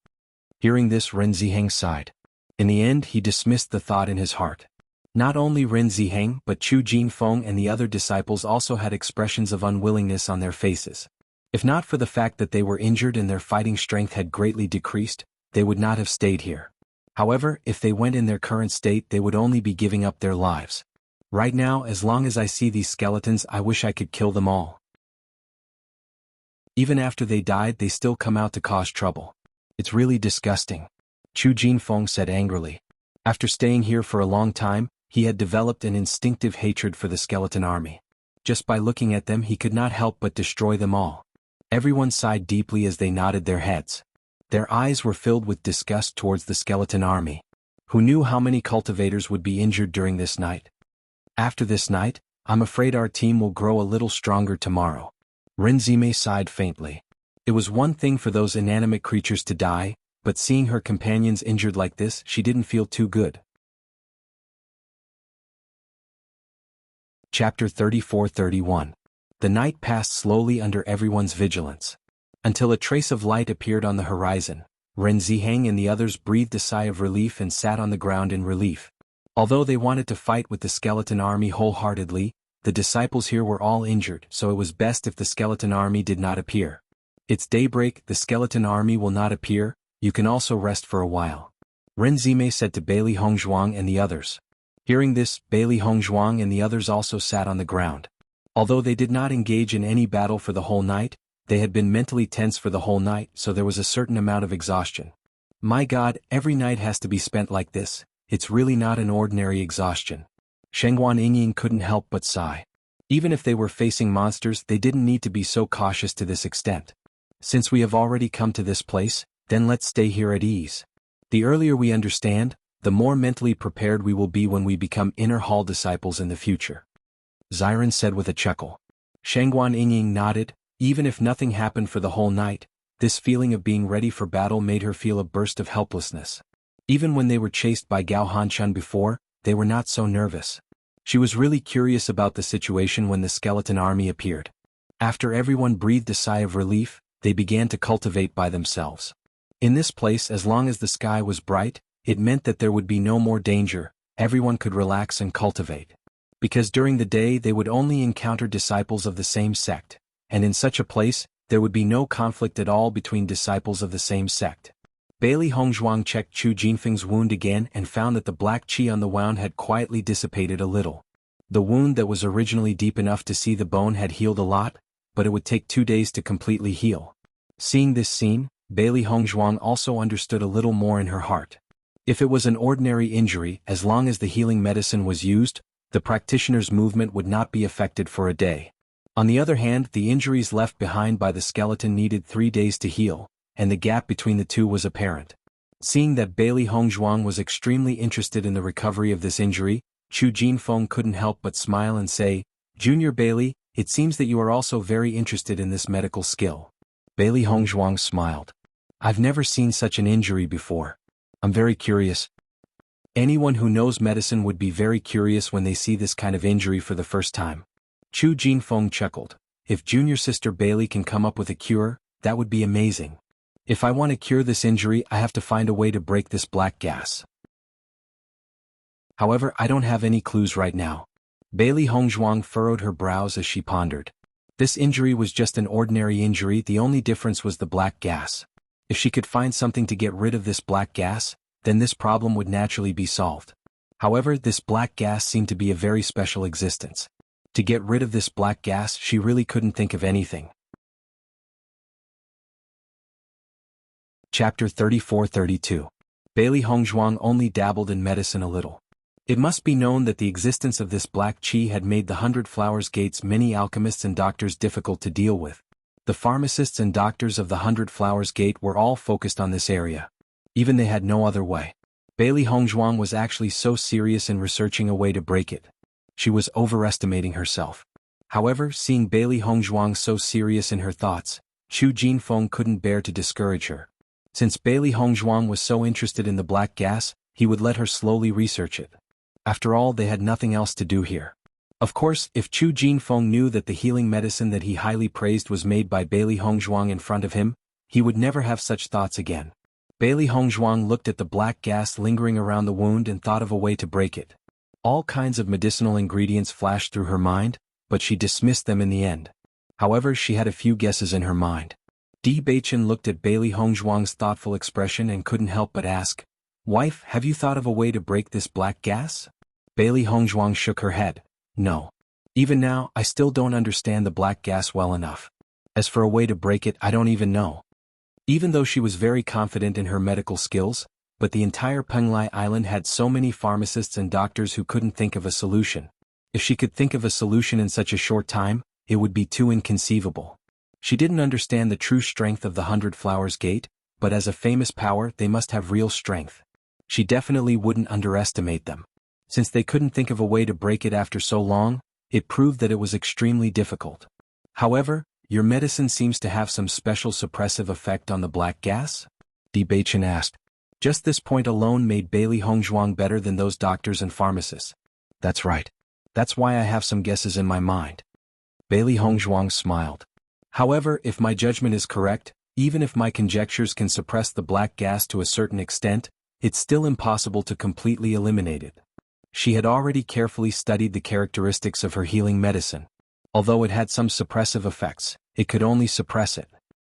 Hearing this, Ren Ziheng sighed. In the end, he dismissed the thought in his heart. Not only Ren Ziheng but Chu Jinfeng and the other disciples also had expressions of unwillingness on their faces. If not for the fact that they were injured and their fighting strength had greatly decreased, they would not have stayed here. However, if they went in their current state, they would only be giving up their lives. Right now, as long as I see these skeletons, I wish I could kill them all. Even after they died, they still come out to cause trouble. It's really disgusting. Chu Jinfeng said angrily. After staying here for a long time, he had developed an instinctive hatred for the skeleton army. Just by looking at them, he could not help but destroy them all. Everyone sighed deeply as they nodded their heads. Their eyes were filled with disgust towards the skeleton army. Who knew how many cultivators would be injured during this night? After this night, I'm afraid our team will grow a little stronger tomorrow. Ren Zimei sighed faintly. It was one thing for those inanimate creatures to die, but seeing her companions injured like this, she didn't feel too good. Chapter 34:31. The night passed slowly under everyone's vigilance. Until a trace of light appeared on the horizon, Ren Ziheng and the others breathed a sigh of relief and sat on the ground in relief. Although they wanted to fight with the skeleton army wholeheartedly, the disciples here were all injured, so it was best if the skeleton army did not appear. It's daybreak, the skeleton army will not appear, you can also rest for a while. Ren Zimei said to Bailey Hongzhuang and the others. Hearing this, Bailey Hongzhuang and the others also sat on the ground. Although they did not engage in any battle for the whole night, they had been mentally tense for the whole night, so there was a certain amount of exhaustion. My God, every night has to be spent like this. It's really not an ordinary exhaustion. Shengguan Yingying couldn't help but sigh. Even if they were facing monsters, they didn't need to be so cautious to this extent. Since we have already come to this place, then let's stay here at ease. The earlier we understand, the more mentally prepared we will be when we become inner hall disciples in the future. Xiren said with a chuckle. Shengguan Yingying nodded. Even if nothing happened for the whole night, this feeling of being ready for battle made her feel a burst of helplessness. Even when they were chased by Gao Hanchun before, they were not so nervous. She was really curious about the situation when the skeleton army appeared. After everyone breathed a sigh of relief, they began to cultivate by themselves. In this place, as long as the sky was bright, it meant that there would be no more danger, everyone could relax and cultivate. Because during the day they would only encounter disciples of the same sect, and in such a place, there would be no conflict at all between disciples of the same sect. Bailey Hongzhuang checked Chu Jinfeng's wound again and found that the black qi on the wound had quietly dissipated a little. The wound that was originally deep enough to see the bone had healed a lot, but it would take 2 days to completely heal. Seeing this scene, Bailey Hongzhuang also understood a little more in her heart. If it was an ordinary injury, as long as the healing medicine was used, the practitioner's movement would not be affected for a day. On the other hand, the injuries left behind by the skeleton needed 3 days to heal, and the gap between the two was apparent. Seeing that Bailey Hongzhuang was extremely interested in the recovery of this injury, Chu Jinfeng couldn't help but smile and say, "Junior Bailey, it seems that you are also very interested in this medical skill." Bailey Hongzhuang smiled. "I've never seen such an injury before. I'm very curious." Anyone who knows medicine would be very curious when they see this kind of injury for the first time. Chu Jinfeng chuckled. "If junior sister Bailey can come up with a cure, that would be amazing. If I want to cure this injury, I have to find a way to break this black gas. However, I don't have any clues right now." Bailey Hongzhuang furrowed her brows as she pondered. This injury was just an ordinary injury, the only difference was the black gas. If she could find something to get rid of this black gas, then this problem would naturally be solved. However, this black gas seemed to be a very special existence. To get rid of this black gas, she really couldn't think of anything. Chapter 34-32. Bailey Hongzhuang only dabbled in medicine a little. It must be known that the existence of this black qi had made the 100 Flowers Gate's many alchemists and doctors difficult to deal with. The pharmacists and doctors of the 100 Flowers Gate were all focused on this area. Even they had no other way. Bailey Hongzhuang was actually so serious in researching a way to break it. She was overestimating herself. However, seeing Bailey Hongzhuang so serious in her thoughts, Chu Jinfeng couldn't bear to discourage her. Since Bailey Hongzhuang was so interested in the black gas, he would let her slowly research it. After all, they had nothing else to do here. Of course, if Chu Jinfeng knew that the healing medicine that he highly praised was made by Bailey Hongzhuang in front of him, he would never have such thoughts again. Bailey Hongzhuang looked at the black gas lingering around the wound and thought of a way to break it. All kinds of medicinal ingredients flashed through her mind, but she dismissed them in the end. However, she had a few guesses in her mind. Di Beichen looked at Bailey Hongzhuang's thoughtful expression and couldn't help but ask, "Wife, have you thought of a way to break this black gas?" Bailey Hongzhuang shook her head. "No. Even now, I still don't understand the black gas well enough. As for a way to break it, I don't even know." Even though she was very confident in her medical skills, but the entire Penglai Island had so many pharmacists and doctors who couldn't think of a solution. If she could think of a solution in such a short time, it would be too inconceivable. She didn't understand the true strength of the 100 Flowers Gate, but as a famous power, they must have real strength. She definitely wouldn't underestimate them. Since they couldn't think of a way to break it after so long, it proved that it was extremely difficult. "However, your medicine seems to have some special suppressive effect on the black gas?" Di Beichen asked. Just this point alone made Bailey Hongzhuang better than those doctors and pharmacists. "That's right. That's why I have some guesses in my mind." Bailey Hongzhuang smiled. "However, if my judgment is correct, even if my conjectures can suppress the black gas to a certain extent, it's still impossible to completely eliminate it." She had already carefully studied the characteristics of her healing medicine. Although it had some suppressive effects, it could only suppress it.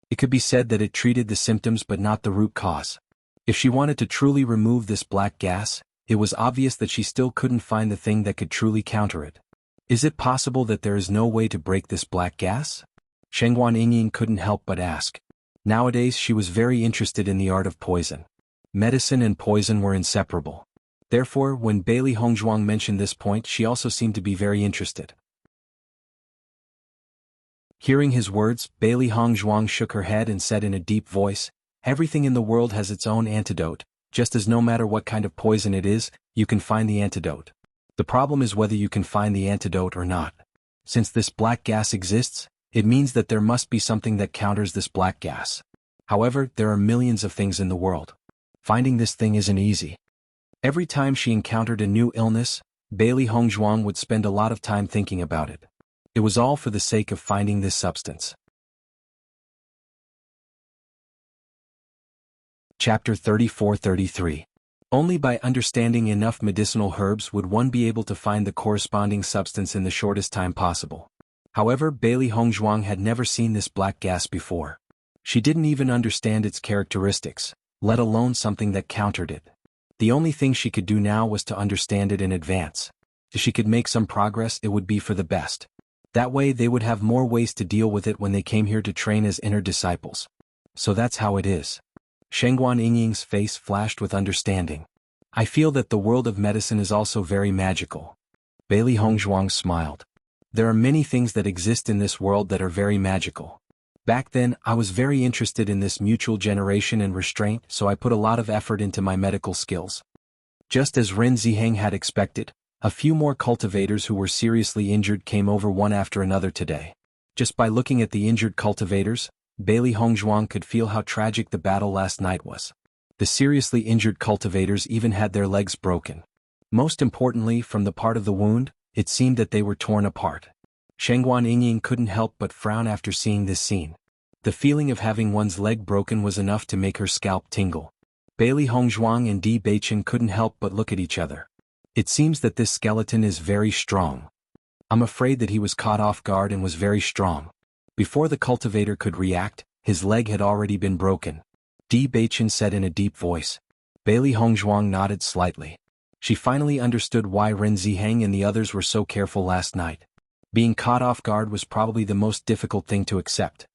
It could be said that it treated the symptoms but not the root cause. If she wanted to truly remove this black gas, it was obvious that she still couldn't find the thing that could truly counter it. Is it possible that there is no way to break this black gas? Shengguan Yingying couldn't help but ask. Nowadays she was very interested in the art of poison. Medicine and poison were inseparable. Therefore, when Bailey Hongzhuang mentioned this point, she also seemed to be very interested. Hearing his words, Bailey Hongzhuang shook her head and said in a deep voice, "Everything in the world has its own antidote, just as no matter what kind of poison it is, you can find the antidote. The problem is whether you can find the antidote or not. Since this black gas exists, it means that there must be something that counters this black gas. However, there are millions of things in the world. Finding this thing isn't easy." Every time she encountered a new illness, Bailey Hongzhuang would spend a lot of time thinking about it. It was all for the sake of finding this substance. Chapter 34-33. Only by understanding enough medicinal herbs would one be able to find the corresponding substance in the shortest time possible. However, Bailey Hongzhuang had never seen this black gas before. She didn't even understand its characteristics, let alone something that countered it. The only thing she could do now was to understand it in advance. If she could make some progress, it would be for the best. That way they would have more ways to deal with it when they came here to train as inner disciples. So that's how it is. Shengguan Yingying's face flashed with understanding. I feel that the world of medicine is also very magical. Bailey Hongzhuang smiled. There are many things that exist in this world that are very magical. Back then, I was very interested in this mutual generation and restraint, so I put a lot of effort into my medical skills. Just as Ren Ziheng had expected, a few more cultivators who were seriously injured came over one after another today. Just by looking at the injured cultivators, Bailey Hongzhuang could feel how tragic the battle last night was. The seriously injured cultivators even had their legs broken. Most importantly, from the part of the wound, it seemed that they were torn apart. Shengguan Yingying couldn't help but frown after seeing this scene. The feeling of having one's leg broken was enough to make her scalp tingle. Bailey Hongzhuang and Di Beichen couldn't help but look at each other. It seems that this skeleton is very strong. I'm afraid that he was caught off guard and was very strong. Before the cultivator could react, his leg had already been broken. Di Beichen said in a deep voice. Bailey Hongzhuang nodded slightly. She finally understood why Ren Ziheng and the others were so careful last night. Being caught off guard was probably the most difficult thing to accept.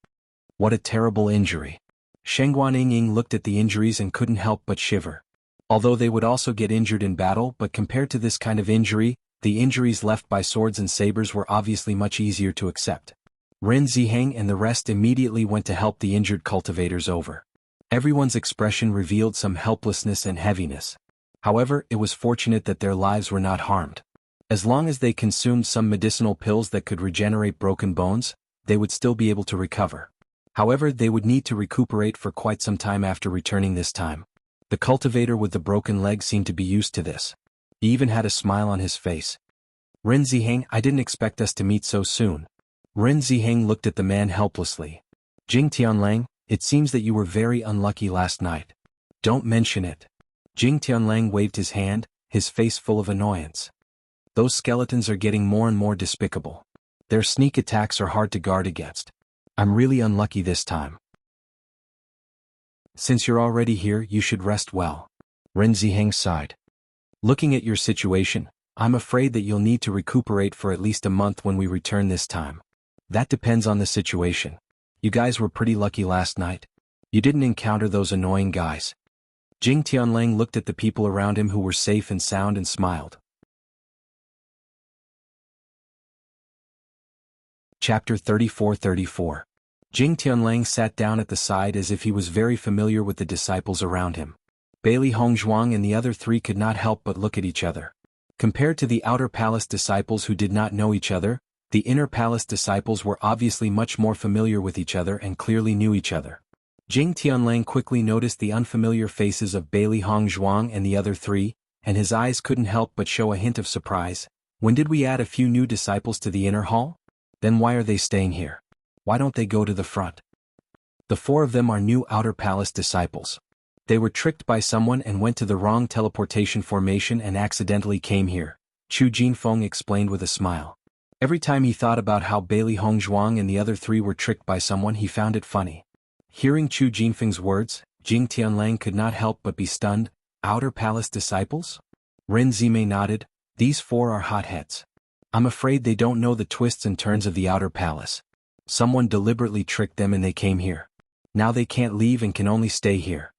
What a terrible injury. Shengguan Yingying looked at the injuries and couldn't help but shiver. Although they would also get injured in battle, but compared to this kind of injury, the injuries left by swords and sabers were obviously much easier to accept. Ren Ziheng and the rest immediately went to help the injured cultivators over. Everyone's expression revealed some helplessness and heaviness. However, it was fortunate that their lives were not harmed. As long as they consumed some medicinal pills that could regenerate broken bones, they would still be able to recover. However, they would need to recuperate for quite some time after returning this time. The cultivator with the broken leg seemed to be used to this. He even had a smile on his face. Ren Ziheng, I didn't expect us to meet so soon. Ren Ziheng looked at the man helplessly. Jing Tianlang, it seems that you were very unlucky last night. Don't mention it. Jing Tianlang waved his hand, his face full of annoyance. Those skeletons are getting more and more despicable. Their sneak attacks are hard to guard against. I'm really unlucky this time. Since you're already here, you should rest well. Ren Ziheng sighed. Looking at your situation, I'm afraid that you'll need to recuperate for at least a month when we return this time. That depends on the situation. You guys were pretty lucky last night. You didn't encounter those annoying guys. Jing Tianlang looked at the people around him who were safe and sound and smiled. Chapter 34-34. Jing Tianlang sat down at the side as if he was very familiar with the disciples around him. Bailey Hongzhuang and the other three could not help but look at each other. Compared to the outer palace disciples who did not know each other, the inner palace disciples were obviously much more familiar with each other and clearly knew each other. Jing Tianlang quickly noticed the unfamiliar faces of Bailey Hongzhuang and the other three, and his eyes couldn't help but show a hint of surprise. When did we add a few new disciples to the inner hall? Then why are they staying here? Why don't they go to the front? The four of them are new outer palace disciples. They were tricked by someone and went to the wrong teleportation formation and accidentally came here, Chu Jinfeng explained with a smile. Every time he thought about how Bailey Hongzhuang and the other three were tricked by someone, he found it funny. Hearing Chu Jinfeng's words, Jing Tianlang could not help but be stunned. Outer palace disciples? Ren Zimei nodded. These four are hotheads. I'm afraid they don't know the twists and turns of the outer palace. Someone deliberately tricked them and they came here. Now they can't leave and can only stay here.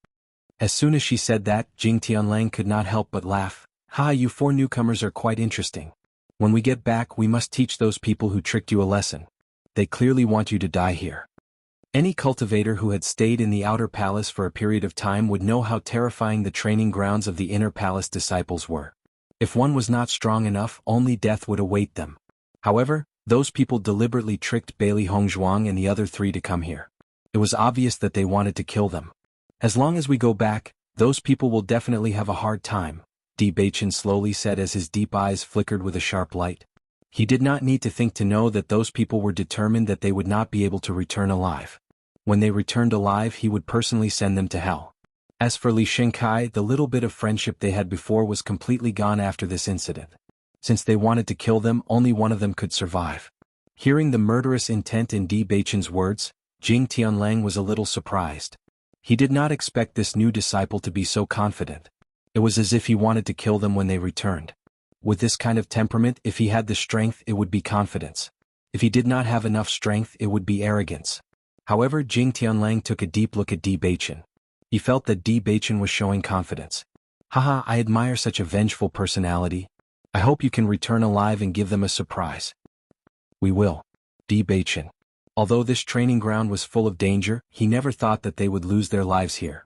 As soon as she said that, Jing Tianlang could not help but laugh. Ha, you four newcomers are quite interesting. When we get back, we must teach those people who tricked you a lesson. They clearly want you to die here. Any cultivator who had stayed in the outer palace for a period of time would know how terrifying the training grounds of the inner palace disciples were. If one was not strong enough, only death would await them. However, those people deliberately tricked Bailey Hongzhuang and the other three to come here. It was obvious that they wanted to kill them. As long as we go back, those people will definitely have a hard time, Di Beichen slowly said as his deep eyes flickered with a sharp light. He did not need to think to know that those people were determined that they would not be able to return alive. When they returned alive, he would personally send them to hell. As for Li Shengkai, the little bit of friendship they had before was completely gone after this incident. Since they wanted to kill them, only one of them could survive. Hearing the murderous intent in Di Beichen's words, Jing Tianlang was a little surprised. He did not expect this new disciple to be so confident. It was as if he wanted to kill them when they returned. With this kind of temperament, if he had the strength, it would be confidence. If he did not have enough strength, it would be arrogance. However, Jing Tianlang took a deep look at Di Beichen. He felt that Di Beichen was showing confidence. Haha, I admire such a vengeful personality. I hope you can return alive and give them a surprise. We will. Di Beichen. Although this training ground was full of danger, he never thought that they would lose their lives here.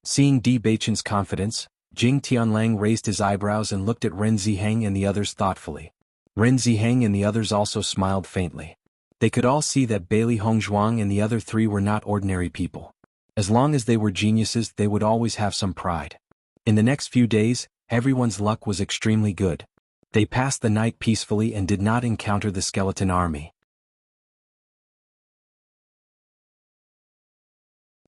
Seeing Di Beichen's confidence, Jing Tianlang raised his eyebrows and looked at Ren Ziheng and the others thoughtfully. Ren Ziheng and the others also smiled faintly. They could all see that Bailey Hongzhuang and the other three were not ordinary people. As long as they were geniuses, they would always have some pride. In the next few days, everyone's luck was extremely good. They passed the night peacefully and did not encounter the skeleton army.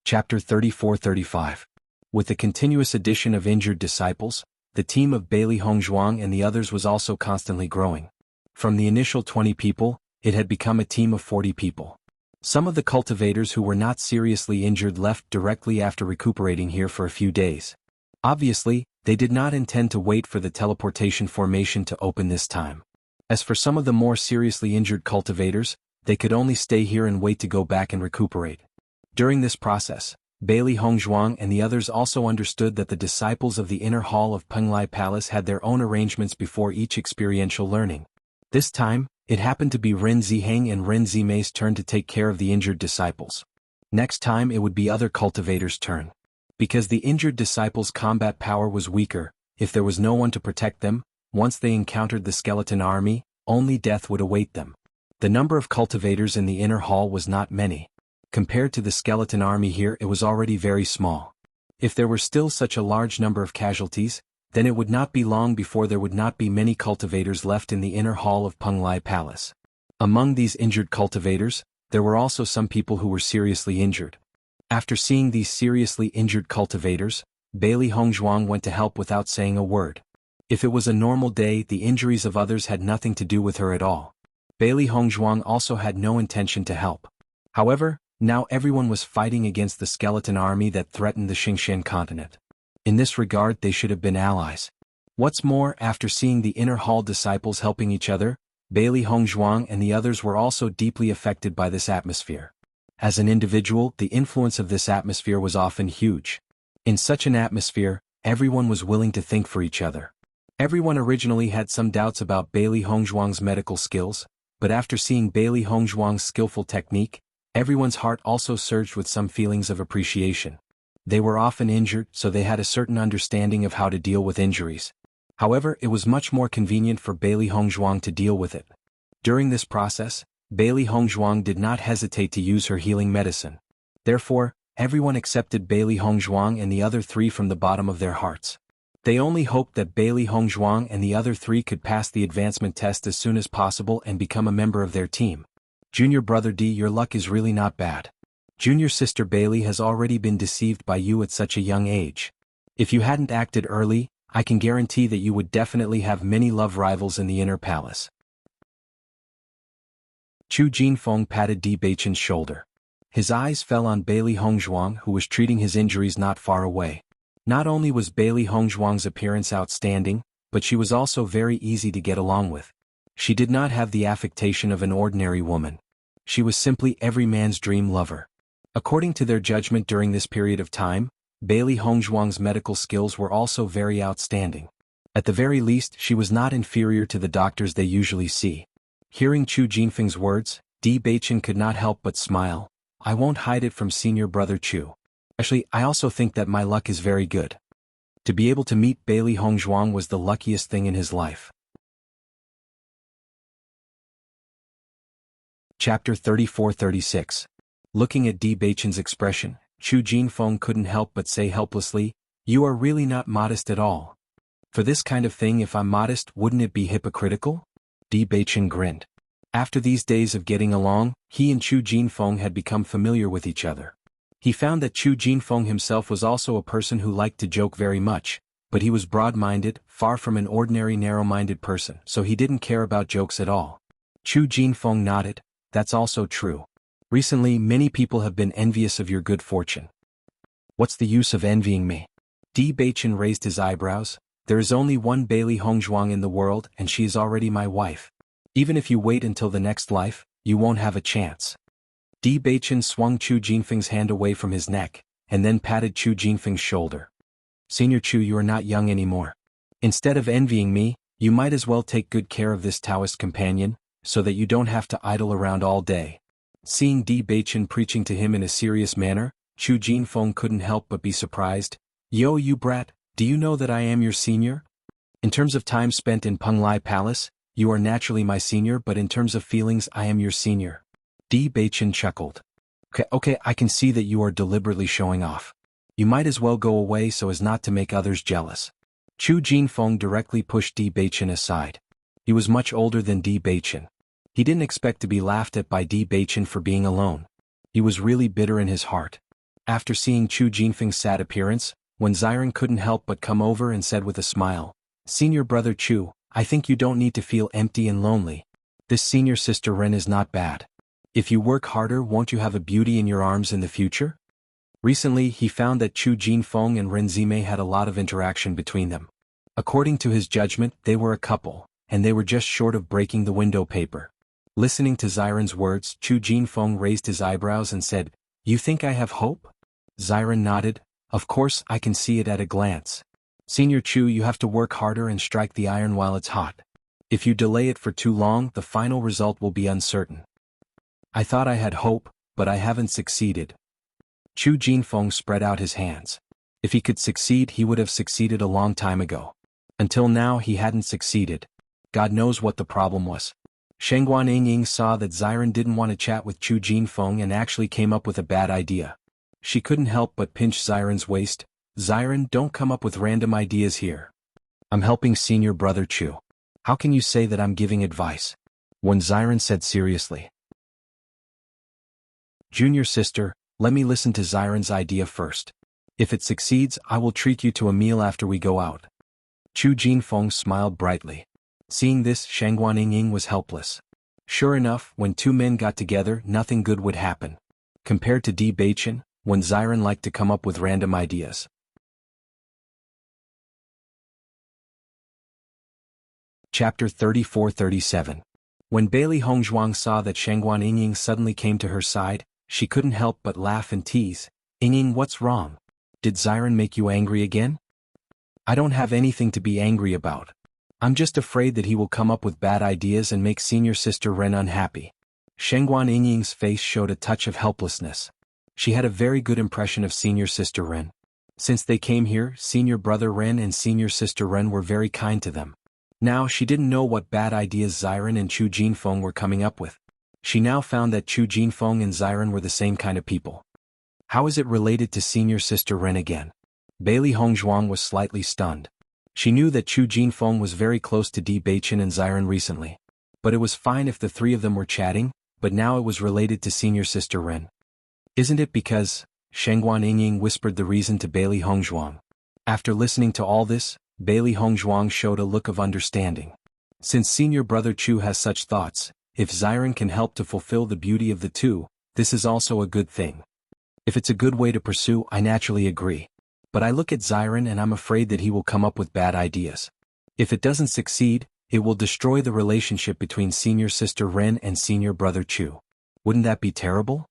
Chapter 34-35. With the continuous addition of injured disciples, the team of Bailey Hongzhuang and the others was also constantly growing. From the initial 20 people, it had become a team of 40 people. Some of the cultivators who were not seriously injured left directly after recuperating here for a few days. Obviously, they did not intend to wait for the teleportation formation to open this time. As for some of the more seriously injured cultivators, they could only stay here and wait to go back and recuperate. During this process, Bailey Hongzhuang and the others also understood that the disciples of the inner hall of Penglai Palace had their own arrangements before each experiential learning. This time, it happened to be Ren Ziheng and Ren Zimei's turn to take care of the injured disciples. Next time it would be other cultivators' turn. Because the injured disciples' combat power was weaker, if there was no one to protect them, once they encountered the skeleton army, only death would await them. The number of cultivators in the inner hall was not many. Compared to the skeleton army here, it was already very small. If there were still such a large number of casualties, then it would not be long before there would not be many cultivators left in the inner hall of Penglai Palace. Among these injured cultivators, there were also some people who were seriously injured. After seeing these seriously injured cultivators, Bailey Hongzhuang went to help without saying a word. If it was a normal day, the injuries of others had nothing to do with her at all. Bailey Hongzhuang also had no intention to help. However, now everyone was fighting against the skeleton army that threatened the Xingxian continent. In this regard, they should have been allies. What's more, after seeing the inner hall disciples helping each other, Bailey Hongzhuang and the others were also deeply affected by this atmosphere. As an individual, the influence of this atmosphere was often huge. In such an atmosphere, everyone was willing to think for each other. Everyone originally had some doubts about Bailey Hongzhuang's medical skills, but after seeing Bailey Hongzhuang's skillful technique, everyone's heart also surged with some feelings of appreciation. They were often injured, so they had a certain understanding of how to deal with injuries. However, it was much more convenient for Bailey Hongzhuang to deal with it. During this process, Bailey Hongzhuang did not hesitate to use her healing medicine. Therefore, everyone accepted Bailey Hongzhuang and the other three from the bottom of their hearts. They only hoped that Bailey Hongzhuang and the other three could pass the advancement test as soon as possible and become a member of their team. Junior brother D, your luck is really not bad. Junior sister Bailey has already been deceived by you at such a young age. If you hadn't acted early, I can guarantee that you would definitely have many love rivals in the inner palace. Chu Jinfeng patted Di Beichen's shoulder. His eyes fell on Bailey Hongzhuang, who was treating his injuries not far away. Not only was Bailey Hongzhuang's appearance outstanding, but she was also very easy to get along with. She did not have the affectation of an ordinary woman. She was simply every man's dream lover. According to their judgment during this period of time, Bailey Hongzhuang's medical skills were also very outstanding. At the very least, she was not inferior to the doctors they usually see. Hearing Chu Jinfeng's words, Di Beichen could not help but smile. I won't hide it from senior brother Chu. Actually, I also think that my luck is very good. To be able to meet Bailey Hongzhuang was the luckiest thing in his life. Chapter 34-36. Looking at Di Beichen's expression, Chu Jinfeng couldn't help but say helplessly, "You are really not modest at all. For this kind of thing, if I'm modest, wouldn't it be hypocritical?" Di Beichen grinned. After these days of getting along, he and Chu Jinfeng had become familiar with each other. He found that Chu Jinfeng himself was also a person who liked to joke very much, but he was broad-minded, far from an ordinary narrow-minded person, so he didn't care about jokes at all. Chu Jinfeng nodded. That's also true. Recently, many people have been envious of your good fortune. What's the use of envying me? Di Baichen raised his eyebrows. There is only one Bailey Hongzhuang in the world and she is already my wife. Even if you wait until the next life, you won't have a chance. Di Baichen swung Chu Jinfeng's hand away from his neck, and then patted Chu Jinfeng's shoulder. Senior Chu, you are not young anymore. Instead of envying me, you might as well take good care of this Taoist companion, so that you don't have to idle around all day. Seeing Di Baichen preaching to him in a serious manner, Chu Jinfeng couldn't help but be surprised. Yo, you brat, do you know that I am your senior? In terms of time spent in Penglai Palace, you are naturally my senior, but in terms of feelings I am your senior. Di Baichen chuckled. Okay, I can see that you are deliberately showing off. You might as well go away so as not to make others jealous. Chu Jinfeng directly pushed Di Baichen aside. He was much older than Di Baichen. He didn't expect to be laughed at by Di Baichen for being alone. He was really bitter in his heart. After seeing Chu Jinfeng's sad appearance, Wen Xiren couldn't help but come over and said with a smile, Senior brother Chu, I think you don't need to feel empty and lonely. This senior sister Ren is not bad. If you work harder, won't you have a beauty in your arms in the future? Recently, he found that Chu Jinfeng and Ren Zimei had a lot of interaction between them. According to his judgment, they were a couple, and they were just short of breaking the window paper. Listening to Xiren's words, Chu Jinfeng raised his eyebrows and said, You think I have hope? Xiren nodded. Of course, I can see it at a glance. Senior Chu, you have to work harder and strike the iron while it's hot. If you delay it for too long, the final result will be uncertain. I thought I had hope, but I haven't succeeded. Chu Jinfeng spread out his hands. If he could succeed, he would have succeeded a long time ago. Until now, he hadn't succeeded. God knows what the problem was. Shengguan Yingying saw that Xiren didn't want to chat with Chu Jinfeng and actually came up with a bad idea. She couldn't help but pinch Xiren's waist. Xiren, don't come up with random ideas here. I'm helping senior brother Chu. How can you say that I'm giving advice? Wen Xiren said seriously. Junior sister, let me listen to Xiren's idea first. If it succeeds, I will treat you to a meal after we go out. Chu Jinfeng smiled brightly. Seeing this, Shengguan Yingying was helpless. Sure enough, when two men got together, nothing good would happen. Compared to Di Baichen, Wen Xiren liked to come up with random ideas. Chapter 34-37. When Bailey Hongzhuang saw that Shengguan Yingying suddenly came to her side, she couldn't help but laugh and tease. Yingying, what's wrong? Did Xiren make you angry again? I don't have anything to be angry about. I'm just afraid that he will come up with bad ideas and make senior sister Ren unhappy. Shengguan Yingying's face showed a touch of helplessness. She had a very good impression of senior sister Ren. Since they came here, senior brother Ren and senior sister Ren were very kind to them. Now she didn't know what bad ideas Xiren and Chu Jinfeng were coming up with. She now found that Chu Jinfeng and Xiren were the same kind of people. How is it related to senior sister Ren again? Bailey Hongzhuang was slightly stunned. She knew that Chu Jinfeng was very close to Di Baichen and Xiren recently. But it was fine if the three of them were chatting, but now it was related to senior sister Ren. Isn't it because? Shengguan Yingying whispered the reason to Bailey Hongzhuang. After listening to all this, Bailey Hongzhuang showed a look of understanding. Since senior brother Chu has such thoughts, if Xiren can help to fulfill the beauty of the two, this is also a good thing. If it's a good way to pursue, I naturally agree. But I look at Xiren and I'm afraid that he will come up with bad ideas. If it doesn't succeed, it will destroy the relationship between senior sister Ren and senior brother Chu. Wouldn't that be terrible?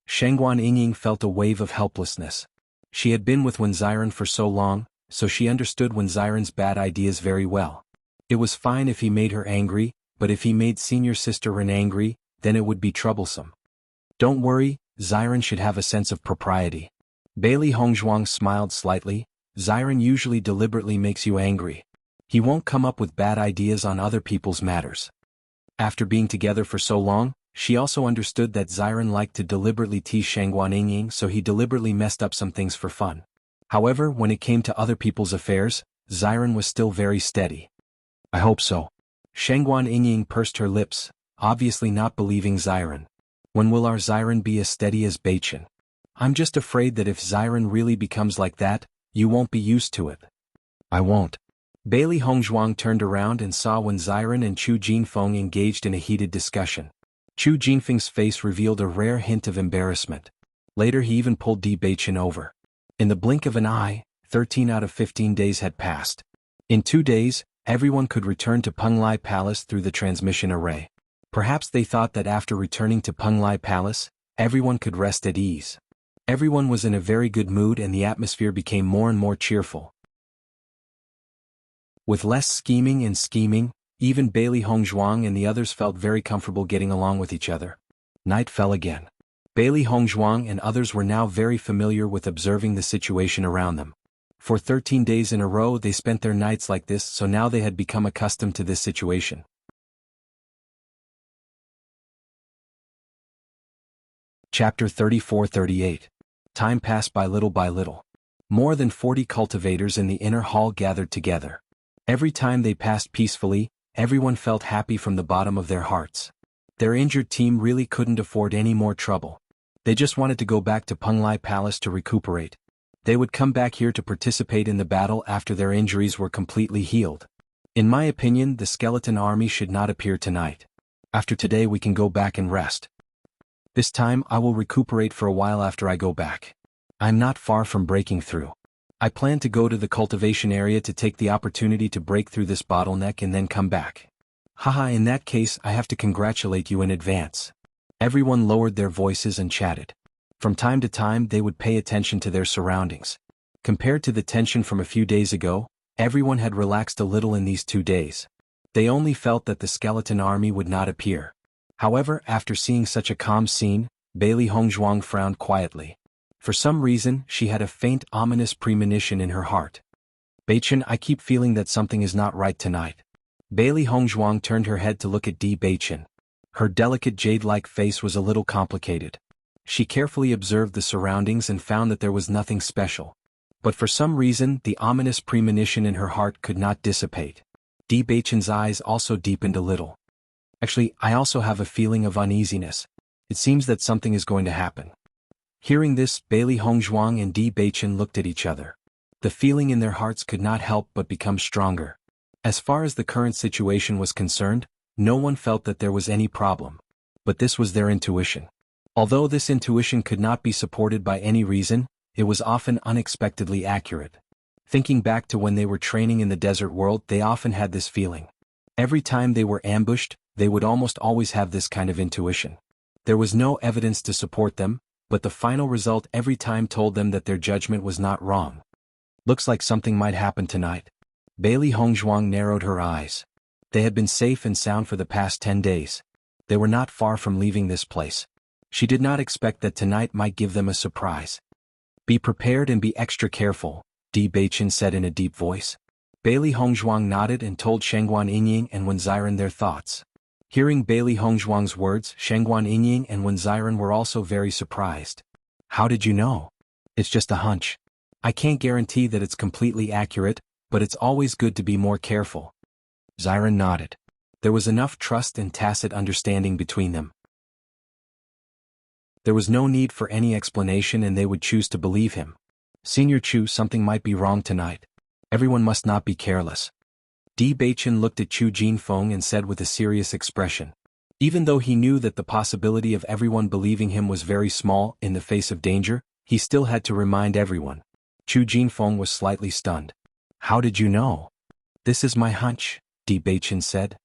Shengguan Yingying felt a wave of helplessness. She had been with Wen Xiren for so long, so she understood Wen Xiren's bad ideas very well. It was fine if he made her angry, but if he made senior sister Ren angry, then it would be troublesome. Don't worry, Xiren should have a sense of propriety. Bailey Hongzhuang smiled slightly. Xiren usually deliberately makes you angry. He won't come up with bad ideas on other people's matters. After being together for so long, she also understood that Xiren liked to deliberately tease Shengguan Yingying, so he deliberately messed up some things for fun. However, when it came to other people's affairs, Xiren was still very steady. I hope so. Shengguan Yingying pursed her lips, obviously not believing Xiren. When will our Xiren be as steady as Baichen? I'm just afraid that if Xiren really becomes like that, you won't be used to it. I won't. Bailey Hongzhuang turned around and saw Wen Ziren and Chu Jinfeng engaged in a heated discussion. Chu Jinfeng's face revealed a rare hint of embarrassment. Later he even pulled Di Beichen over. In the blink of an eye, 13 out of 15 days had passed. In 2 days, everyone could return to Penglai Palace through the transmission array. Perhaps they thought that after returning to Penglai Palace, everyone could rest at ease. Everyone was in a very good mood and the atmosphere became more and more cheerful. With less scheming, even Bailey Hongzhuang and the others felt very comfortable getting along with each other. Night fell again. Bailey Hongzhuang and others were now very familiar with observing the situation around them. For 13 days in a row they spent their nights like this, so now they had become accustomed to this situation. Chapter 34-38. Time passed by little. More than 40 cultivators in the inner hall gathered together. Every time they passed peacefully, everyone felt happy from the bottom of their hearts. Their injured team really couldn't afford any more trouble. They just wanted to go back to Penglai Palace to recuperate. They would come back here to participate in the battle after their injuries were completely healed. In my opinion, the skeleton army should not appear tonight. After today we can go back and rest. This time I will recuperate for a while after I go back. I'm not far from breaking through. I plan to go to the cultivation area to take the opportunity to break through this bottleneck and then come back. Haha, in that case I have to congratulate you in advance. Everyone lowered their voices and chatted. From time to time they would pay attention to their surroundings. Compared to the tension from a few days ago, everyone had relaxed a little in these 2 days. They only felt that the skeleton army would not appear. However, after seeing such a calm scene, Bailey Hongzhuang frowned quietly. For some reason, she had a faint ominous premonition in her heart. Beichen, I keep feeling that something is not right tonight. Bailey Hongzhuang turned her head to look at Di Beichen. Her delicate jade-like face was a little complicated. She carefully observed the surroundings and found that there was nothing special. But for some reason, the ominous premonition in her heart could not dissipate. Di Beichen's eyes also deepened a little. Actually, I also have a feeling of uneasiness. It seems that something is going to happen. Hearing this, Bailey Hongzhuang and Di Beichen looked at each other. The feeling in their hearts could not help but become stronger. As far as the current situation was concerned, no one felt that there was any problem. But this was their intuition. Although this intuition could not be supported by any reason, it was often unexpectedly accurate. Thinking back to when they were training in the desert world, they often had this feeling. Every time they were ambushed, they would almost always have this kind of intuition. There was no evidence to support them, but the final result every time told them that their judgment was not wrong. Looks like something might happen tonight. Bailey Hongzhuang narrowed her eyes. They had been safe and sound for the past 10 days. They were not far from leaving this place. She did not expect that tonight might give them a surprise. Be prepared and be extra careful, Di Beichen said in a deep voice. Bailey Hongzhuang nodded and told Shengguan Yingying and Wen Ziren their thoughts. Hearing Bailey Hongzhuang's words, Shengguan Yingying and Wen Ziren were also very surprised. How did you know? It's just a hunch. I can't guarantee that it's completely accurate, but it's always good to be more careful. Ziren nodded. There was enough trust and tacit understanding between them. There was no need for any explanation and they would choose to believe him. Senior Chu, something might be wrong tonight. Everyone must not be careless. Di Beichen looked at Chu Jinfeng and said with a serious expression. Even though he knew that the possibility of everyone believing him was very small in the face of danger, he still had to remind everyone. Chu Jinfeng was slightly stunned. How did you know? This is my hunch, Di Beichen said.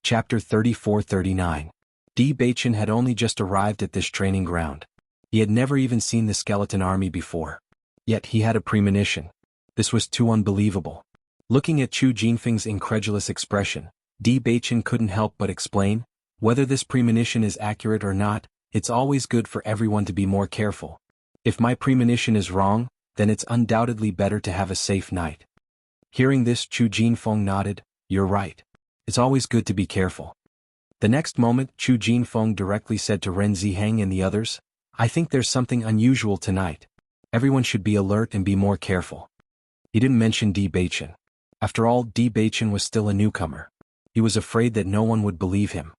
Chapter 34-39. Di Beichen had only just arrived at this training ground. He had never even seen the skeleton army before. Yet he had a premonition. This was too unbelievable. Looking at Chu Jinfeng's incredulous expression, Di Beichen couldn't help but explain, whether this premonition is accurate or not, it's always good for everyone to be more careful. If my premonition is wrong, then it's undoubtedly better to have a safe night. Hearing this, Chu Jinfeng nodded. You're right. It's always good to be careful. The next moment, Chu Jinfeng directly said to Ren Ziheng and the others, I think there's something unusual tonight. Everyone should be alert and be more careful. He didn't mention Di Beichen. After all, Di Beichen was still a newcomer. He was afraid that no one would believe him.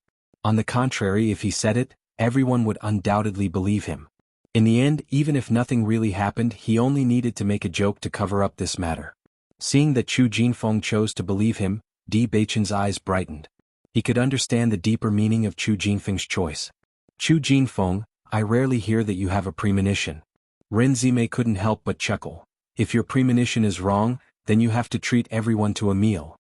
On the contrary, if he said it, everyone would undoubtedly believe him. In the end, even if nothing really happened, he only needed to make a joke to cover up this matter. Seeing that Chu Jinfeng chose to believe him, Di Beichen's eyes brightened. He could understand the deeper meaning of Chu Jinfeng's choice. Chu Jinfeng, I rarely hear that you have a premonition. Ren Zimei couldn't help but chuckle. If your premonition is wrong, then you have to treat everyone to a meal.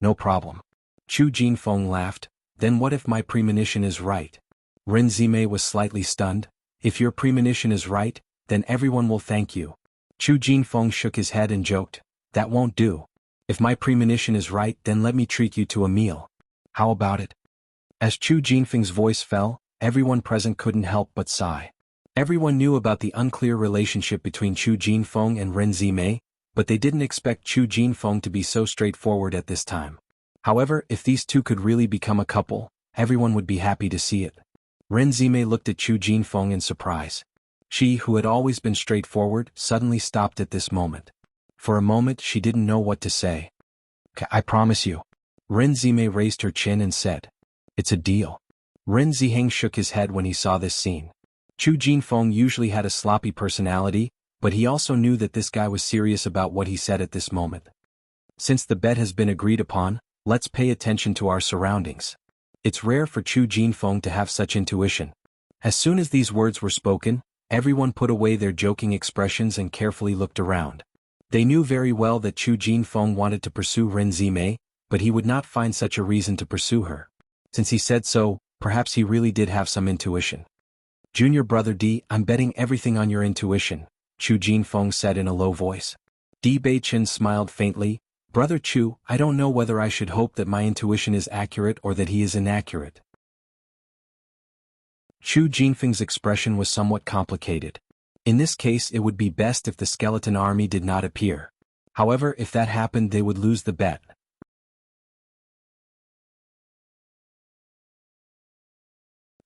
No problem. Chu Jinfeng laughed. Then what if my premonition is right? Ren Zimei was slightly stunned. If your premonition is right, then everyone will thank you. Chu Jinfeng shook his head and joked. That won't do. If my premonition is right, then let me treat you to a meal. How about it? As Chu Jinfeng's voice fell, everyone present couldn't help but sigh. Everyone knew about the unclear relationship between Chu Jinfeng and Ren Zimei, but they didn't expect Chu Jinfeng to be so straightforward at this time. However, if these two could really become a couple, everyone would be happy to see it. Ren Zimei looked at Chu Jinfeng in surprise. She, who had always been straightforward, suddenly stopped at this moment. For a moment she didn't know what to say. I promise you. Ren Zimei raised her chin and said. It's a deal. Ren Ziheng shook his head when he saw this scene. Chu Jinfeng usually had a sloppy personality, but he also knew that this guy was serious about what he said at this moment. Since the bet has been agreed upon, let's pay attention to our surroundings. It's rare for Chu Jinfeng to have such intuition. As soon as these words were spoken, everyone put away their joking expressions and carefully looked around. They knew very well that Chu Jinfeng wanted to pursue Ren Zimei, but he would not find such a reason to pursue her. Since he said so, perhaps he really did have some intuition. Junior brother Di, I'm betting everything on your intuition, Chu Jinfeng said in a low voice. Di Beichen smiled faintly. Brother Chu, I don't know whether I should hope that my intuition is accurate or that he is inaccurate. Chu Jinfeng's expression was somewhat complicated. In this case it would be best if the skeleton army did not appear. However, if that happened they would lose the bet.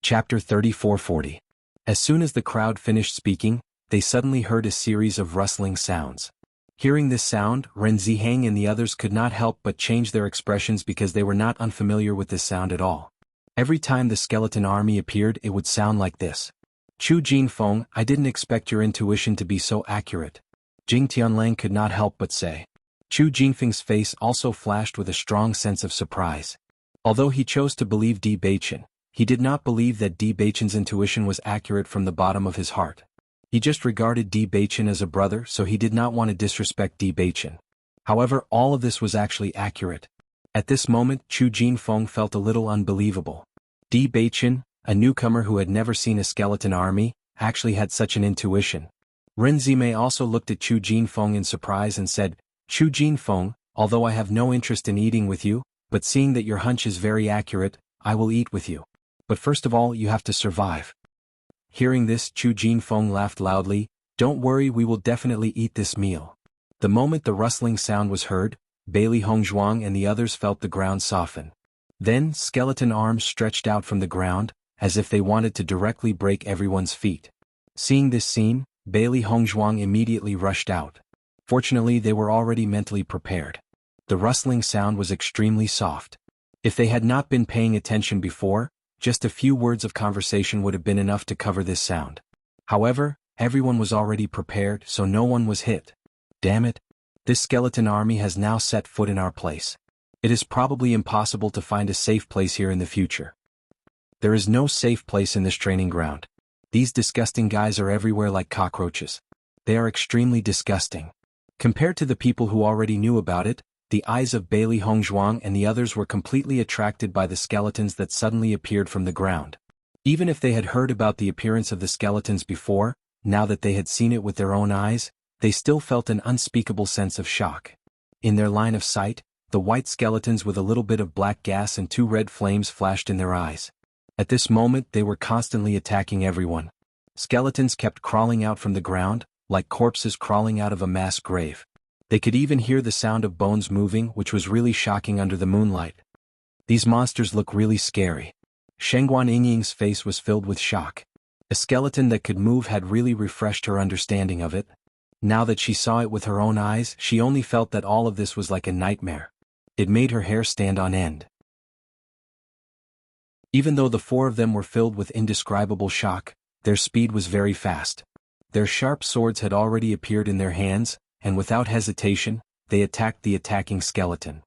Chapter 3440. As soon as the crowd finished speaking, they suddenly heard a series of rustling sounds. Hearing this sound, Ren Ziheng and the others could not help but change their expressions because they were not unfamiliar with this sound at all. Every time the skeleton army appeared it would sound like this. Chu Jinfeng, I didn't expect your intuition to be so accurate. Jing Tianlang could not help but say. Chu Jinfeng's face also flashed with a strong sense of surprise. Although he chose to believe Di Beichen, he did not believe that Di Beichen's intuition was accurate from the bottom of his heart. He just regarded Di Beichen as a brother, so he did not want to disrespect Di Beichen. However, all of this was actually accurate. At this moment, Chu Jinfeng felt a little unbelievable. Di Beichen, a newcomer who had never seen a skeleton army, actually had such an intuition. Ren Zimei also looked at Chu Jinfeng in surprise and said, Chu Jinfeng, although I have no interest in eating with you, but seeing that your hunch is very accurate, I will eat with you. But first of all you have to survive. Hearing this, Chu Jinfeng laughed loudly. Don't worry, we will definitely eat this meal. The moment the rustling sound was heard, Bailey Hongzhuang and the others felt the ground soften. Then, skeleton arms stretched out from the ground, as if they wanted to directly break everyone's feet. Seeing this scene, Bailey Hongzhuang immediately rushed out. Fortunately they were already mentally prepared. The rustling sound was extremely soft. If they had not been paying attention before, just a few words of conversation would have been enough to cover this sound. However, everyone was already prepared, so no one was hit. Damn it! This skeleton army has now set foot in our place. It is probably impossible to find a safe place here in the future. There is no safe place in this training ground. These disgusting guys are everywhere like cockroaches. They are extremely disgusting. Compared to the people who already knew about it, the eyes of Bailey Hongzhuang and the others were completely attracted by the skeletons that suddenly appeared from the ground. Even if they had heard about the appearance of the skeletons before, now that they had seen it with their own eyes, they still felt an unspeakable sense of shock. In their line of sight, the white skeletons with a little bit of black gas and 2 red flames flashed in their eyes. At this moment they were constantly attacking everyone. Skeletons kept crawling out from the ground, like corpses crawling out of a mass grave. They could even hear the sound of bones moving, which was really shocking under the moonlight. These monsters look really scary. Shengguan Yingying's face was filled with shock. A skeleton that could move had really refreshed her understanding of it. Now that she saw it with her own eyes, she only felt that all of this was like a nightmare. It made her hair stand on end. Even though the 4 of them were filled with indescribable shock, Their speed was very fast. Their sharp swords had already appeared in their hands, and without hesitation, they attacked the attacking skeleton.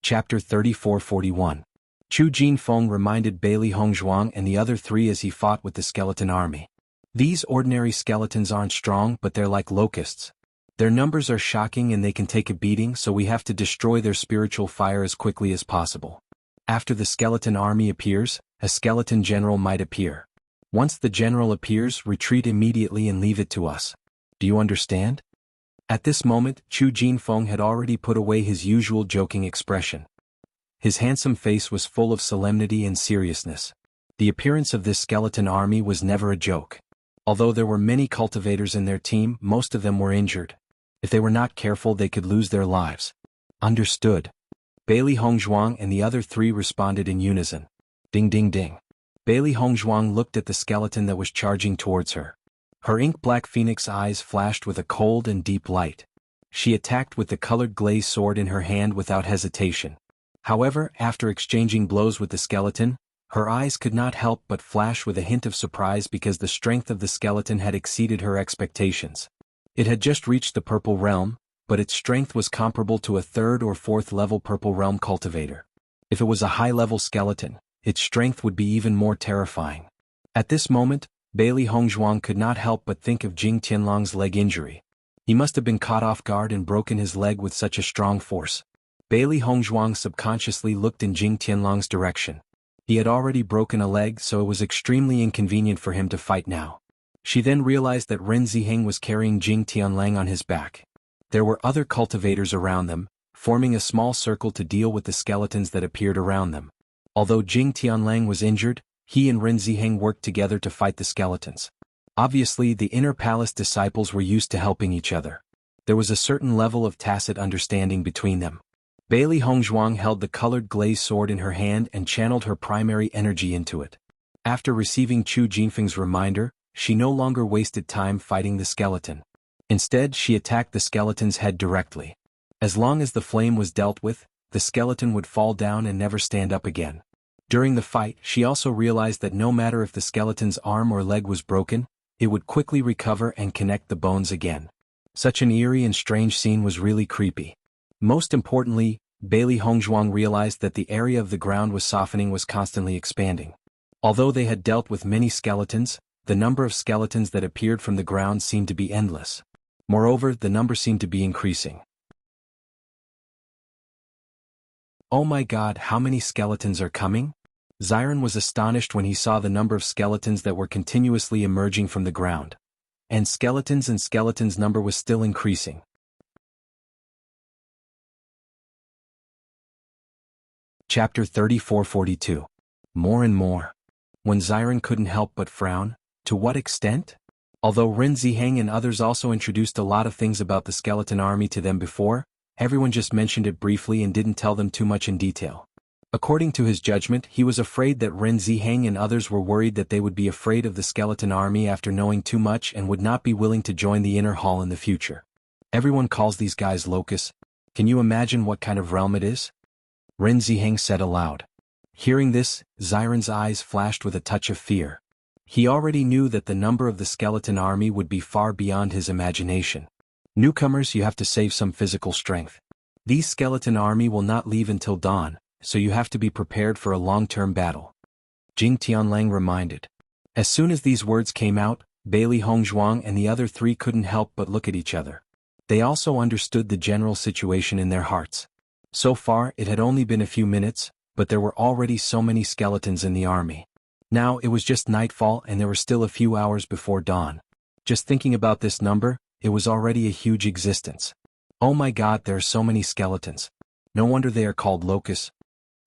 Chapter 34-41. Chu Jinfeng reminded Bailey Hongzhuang and the other three as he fought with the skeleton army. These ordinary skeletons aren't strong, but they're like locusts. Their numbers are shocking and they can take a beating, so we have to destroy their spiritual fire as quickly as possible. After the skeleton army appears, a skeleton general might appear. Once the general appears, retreat immediately and leave it to us. Do you understand? At this moment, Chu Jinfeng had already put away his usual joking expression. His handsome face was full of solemnity and seriousness. The appearance of this skeleton army was never a joke. Although there were many cultivators in their team, most of them were injured. If they were not careful, they could lose their lives. Understood. Bailey Hongzhuang and the other three responded in unison. Ding ding ding. Bailey Hongzhuang looked at the skeleton that was charging towards her. Her ink-black phoenix eyes flashed with a cold and deep light. She attacked with the colored glaze sword in her hand without hesitation. However, after exchanging blows with the skeleton, her eyes could not help but flash with a hint of surprise because the strength of the skeleton had exceeded her expectations. It had just reached the purple realm, but its strength was comparable to a 3rd or 4th level purple realm cultivator. If it was a high-level skeleton, its strength would be even more terrifying. At this moment, Bailey Hongzhuang could not help but think of Jing Tianlong's leg injury. He must have been caught off guard and broken his leg with such a strong force. Bailey Hongzhuang subconsciously looked in Jing Tianlong's direction. He had already broken a leg, so it was extremely inconvenient for him to fight now. She then realized that Ren Ziheng was carrying Jing Tianlang on his back. There were other cultivators around them, forming a small circle to deal with the skeletons that appeared around them. Although Jing Tianlang was injured, he and Ren Ziheng worked together to fight the skeletons. Obviously, the inner palace disciples were used to helping each other. There was a certain level of tacit understanding between them. Bailey Hongzhuang held the colored glaze sword in her hand and channeled her primary energy into it. After receiving Chu Jinfeng's reminder, she no longer wasted time fighting the skeleton. Instead, she attacked the skeleton's head directly. As long as the flame was dealt with, the skeleton would fall down and never stand up again. During the fight, she also realized that no matter if the skeleton's arm or leg was broken, it would quickly recover and connect the bones again. Such an eerie and strange scene was really creepy. Most importantly, Bailey Hongzhuang realized that the area of the ground was softening, was constantly expanding. Although they had dealt with many skeletons, the number of skeletons that appeared from the ground seemed to be endless. Moreover, the number seemed to be increasing. Oh my God, how many skeletons are coming? Ziren was astonished when he saw the number of skeletons that were continuously emerging from the ground. And skeletons' number was still increasing. Chapter 34-42. More and more. When Ziren couldn't help but frown, to what extent? Although Ren Ziheng and others also introduced a lot of things about the skeleton army to them before, everyone just mentioned it briefly and didn't tell them too much in detail. According to his judgment, he was afraid that Ren Ziheng and others were worried that they would be afraid of the skeleton army after knowing too much and would not be willing to join the inner hall in the future. Everyone calls these guys locusts. Can you imagine what kind of realm it is? Ren Ziheng said aloud. Hearing this, Ziren's eyes flashed with a touch of fear. He already knew that the number of the skeleton army would be far beyond his imagination. Newcomers, you have to save some physical strength. These skeleton army will not leave until dawn, so you have to be prepared for a long-term battle. Jing Tianlang reminded. As soon as these words came out, Bailey Hongzhuang and the other three couldn't help but look at each other. They also understood the general situation in their hearts. So far, it had only been a few minutes, but there were already so many skeletons in the army. Now it was just nightfall and there were still a few hours before dawn. Just thinking about this number, it was already a huge existence. Oh my God, there are so many skeletons. No wonder they are called locusts.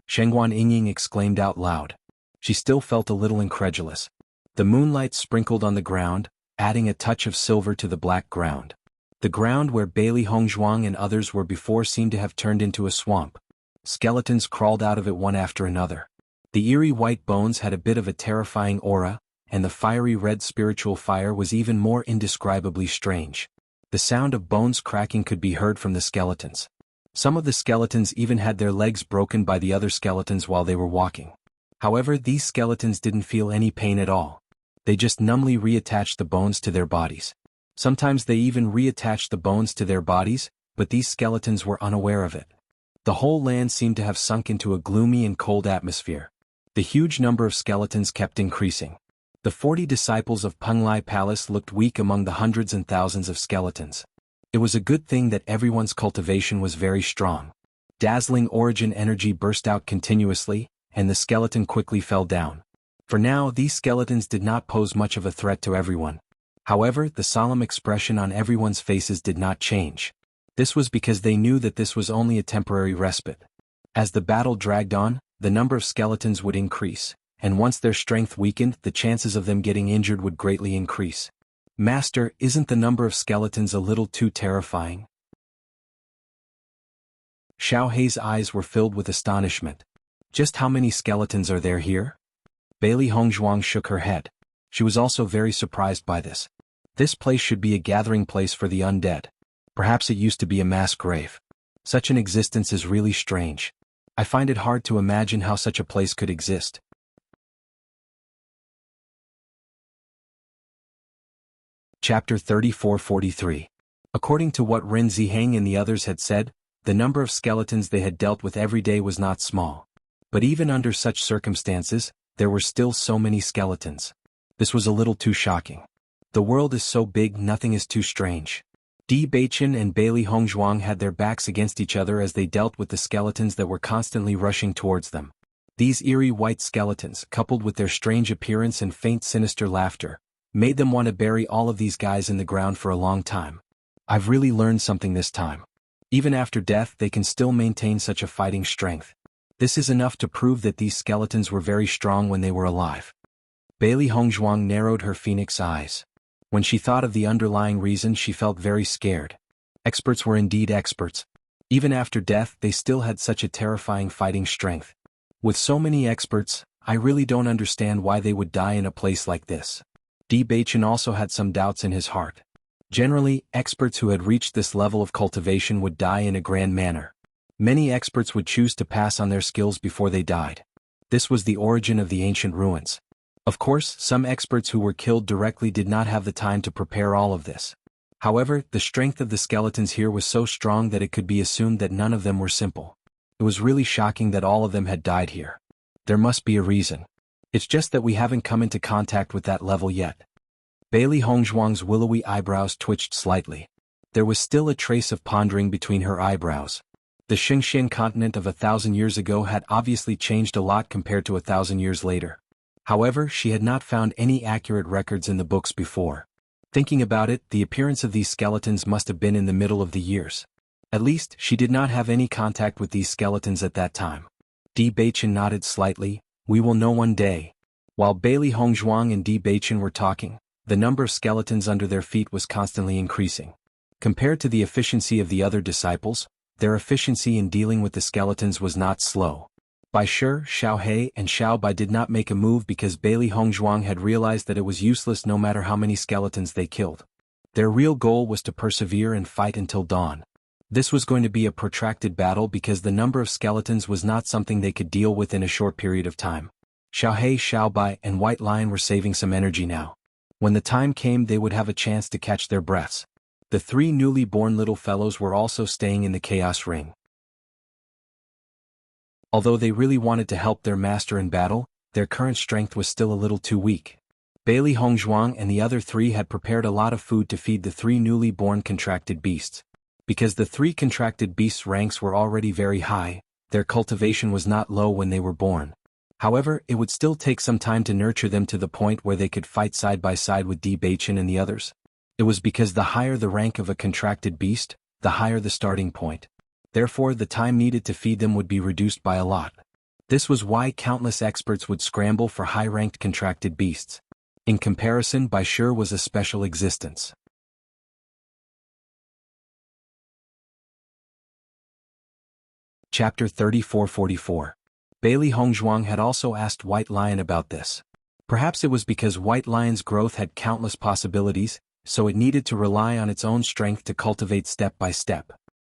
Shengguan Yingying exclaimed out loud. She still felt a little incredulous. The moonlight sprinkled on the ground, adding a touch of silver to the black ground. The ground where Bailey Hongzhuang and others were before seemed to have turned into a swamp. Skeletons crawled out of it one after another. The eerie white bones had a bit of a terrifying aura, and the fiery red spiritual fire was even more indescribably strange. The sound of bones cracking could be heard from the skeletons. Some of the skeletons even had their legs broken by the other skeletons while they were walking. However, these skeletons didn't feel any pain at all. They just numbly reattached the bones to their bodies. Sometimes they even reattached the bones to their bodies, but these skeletons were unaware of it. The whole land seemed to have sunk into a gloomy and cold atmosphere. The huge number of skeletons kept increasing. The 40 disciples of Penglai Palace looked weak among the hundreds and thousands of skeletons. It was a good thing that everyone's cultivation was very strong. Dazzling origin energy burst out continuously, and the skeleton quickly fell down. For now, these skeletons did not pose much of a threat to everyone. However, the solemn expression on everyone's faces did not change. This was because they knew that this was only a temporary respite. As the battle dragged on, the number of skeletons would increase, and once their strength weakened, the chances of them getting injured would greatly increase. Master, isn't the number of skeletons a little too terrifying? Xiao Hei's eyes were filled with astonishment. Just how many skeletons are there here? Bailey Hongzhuang shook her head. She was also very surprised by this. This place should be a gathering place for the undead. Perhaps it used to be a mass grave. Such an existence is really strange. I find it hard to imagine how such a place could exist. Chapter 34-43. According to what Ren Ziheng and the others had said, the number of skeletons they had dealt with every day was not small. But even under such circumstances, there were still so many skeletons. This was a little too shocking. The world is so big, nothing is too strange. Di Baichen and Bailey Hongzhuang had their backs against each other as they dealt with the skeletons that were constantly rushing towards them. These eerie white skeletons, coupled with their strange appearance and faint sinister laughter, made them want to bury all of these guys in the ground for a long time. I've really learned something this time. Even after death, they can still maintain such a fighting strength. This is enough to prove that these skeletons were very strong when they were alive. Bailey Hongzhuang narrowed her phoenix eyes. When she thought of the underlying reason, she felt very scared. Experts were indeed experts. Even after death, they still had such a terrifying fighting strength. With so many experts, I really don't understand why they would die in a place like this. Di Baichen also had some doubts in his heart. Generally, experts who had reached this level of cultivation would die in a grand manner. Many experts would choose to pass on their skills before they died. This was the origin of the ancient ruins. Of course, some experts who were killed directly did not have the time to prepare all of this. However, the strength of the skeletons here was so strong that it could be assumed that none of them were simple. It was really shocking that all of them had died here. There must be a reason. It's just that we haven't come into contact with that level yet. Bailey Hongzhuang's willowy eyebrows twitched slightly. There was still a trace of pondering between her eyebrows. The Xingxian continent of 1,000 years ago had obviously changed a lot compared to 1,000 years later. However, she had not found any accurate records in the books before. Thinking about it, the appearance of these skeletons must have been in the middle of the years. At least, she did not have any contact with these skeletons at that time. Di Baichen nodded slightly. We will know one day. While Bailey Hongzhuang and Di Baichen were talking, the number of skeletons under their feet was constantly increasing. Compared to the efficiency of the other disciples, their efficiency in dealing with the skeletons was not slow. Bai Shi, Xiao Hei and Xiao Bai did not make a move because Bailey Hongzhuang had realized that it was useless no matter how many skeletons they killed. Their real goal was to persevere and fight until dawn. This was going to be a protracted battle because the number of skeletons was not something they could deal with in a short period of time. Xiao Hei, Xiao Bai and White Lion were saving some energy now. When the time came, they would have a chance to catch their breaths. The three newly born little fellows were also staying in the Chaos Ring. Although they really wanted to help their master in battle, their current strength was still a little too weak. Bailey Hongzhuang and the other three had prepared a lot of food to feed the three newly born contracted beasts. Because the three contracted beasts' ranks were already very high, their cultivation was not low when they were born. However, it would still take some time to nurture them to the point where they could fight side by side with Di Baichen and the others. It was because the higher the rank of a contracted beast, the higher the starting point. Therefore, the time needed to feed them would be reduced by a lot. This was why countless experts would scramble for high-ranked contracted beasts. In comparison, Bai Shi was a special existence. Chapter 34-44. Bailey Hongzhuang had also asked White Lion about this. Perhaps it was because White Lion's growth had countless possibilities, so it needed to rely on its own strength to cultivate step by step.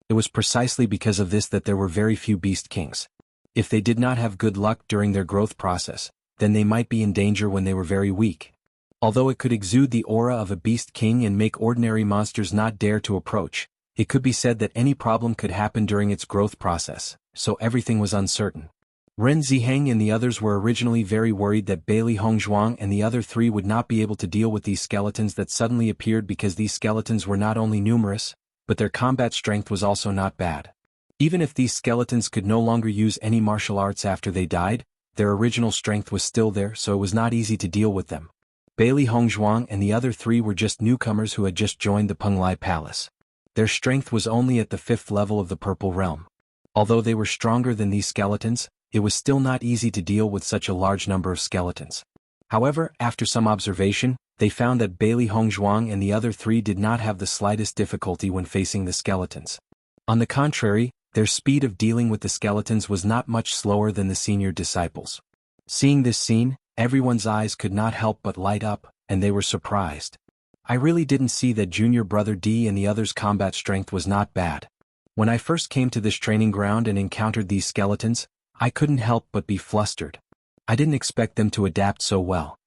It was precisely because of this that there were very few beast kings. If they did not have good luck during their growth process, then they might be in danger when they were very weak. Although it could exude the aura of a beast king and make ordinary monsters not dare to approach, it could be said that any problem could happen during its growth process, so everything was uncertain. Ren Ziheng and the others were originally very worried that Bailey Hongzhuang and the other three would not be able to deal with these skeletons that suddenly appeared because these skeletons were not only numerous, but their combat strength was also not bad. Even if these skeletons could no longer use any martial arts after they died, their original strength was still there, so it was not easy to deal with them. Bailey Hongzhuang and the other three were just newcomers who had just joined the Penglai Palace. Their strength was only at the 5th level of the Purple Realm. Although they were stronger than these skeletons, it was still not easy to deal with such a large number of skeletons. However, after some observation, they found that Bailey Hongzhuang and the other three did not have the slightest difficulty when facing the skeletons. On the contrary, their speed of dealing with the skeletons was not much slower than the senior disciples. Seeing this scene, everyone's eyes could not help but light up, and they were surprised. I really didn't see that junior brother D and the others' combat strength was not bad. When I first came to this training ground and encountered these skeletons, I couldn't help but be flustered. I didn't expect them to adapt so well.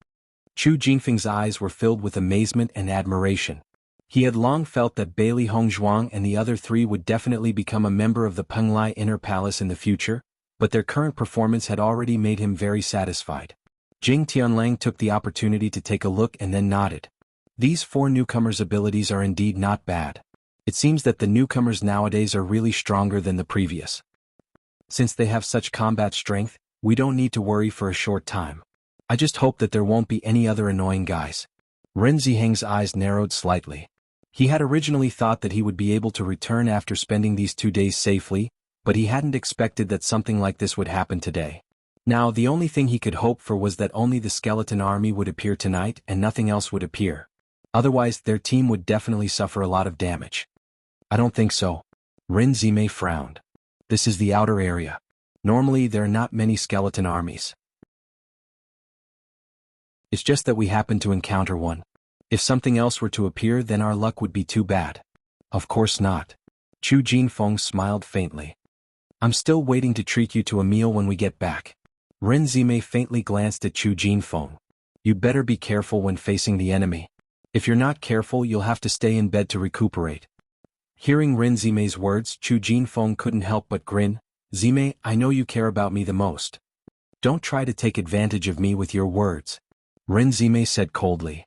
Chu Jinfeng's eyes were filled with amazement and admiration. He had long felt that Bailey Hongzhuang and the other three would definitely become a member of the Penglai Inner Palace in the future, but their current performance had already made him very satisfied. Jing Tianlang took the opportunity to take a look and then nodded. These 4 newcomers' abilities are indeed not bad. It seems that the newcomers nowadays are really stronger than the previous. Since they have such combat strength, we don't need to worry for a short time. I just hope that there won't be any other annoying guys. Ren Ziheng's eyes narrowed slightly. He had originally thought that he would be able to return after spending these 2 days safely, but he hadn't expected that something like this would happen today. Now the only thing he could hope for was that only the skeleton army would appear tonight and nothing else would appear. Otherwise their team would definitely suffer a lot of damage. I don't think so. Ren Zimei frowned. This is the outer area. Normally there are not many skeleton armies. It's just that we happened to encounter one. If something else were to appear, then our luck would be too bad. Of course not. Chu Jinfeng smiled faintly. I'm still waiting to treat you to a meal when we get back. Ren Zimei faintly glanced at Chu Jinfeng. You'd better be careful when facing the enemy. If you're not careful, you'll have to stay in bed to recuperate. Hearing Ren Zimei's words, Chu Jinfeng couldn't help but grin. Zimei, I know you care about me the most. Don't try to take advantage of me with your words. Ren Zimei said coldly.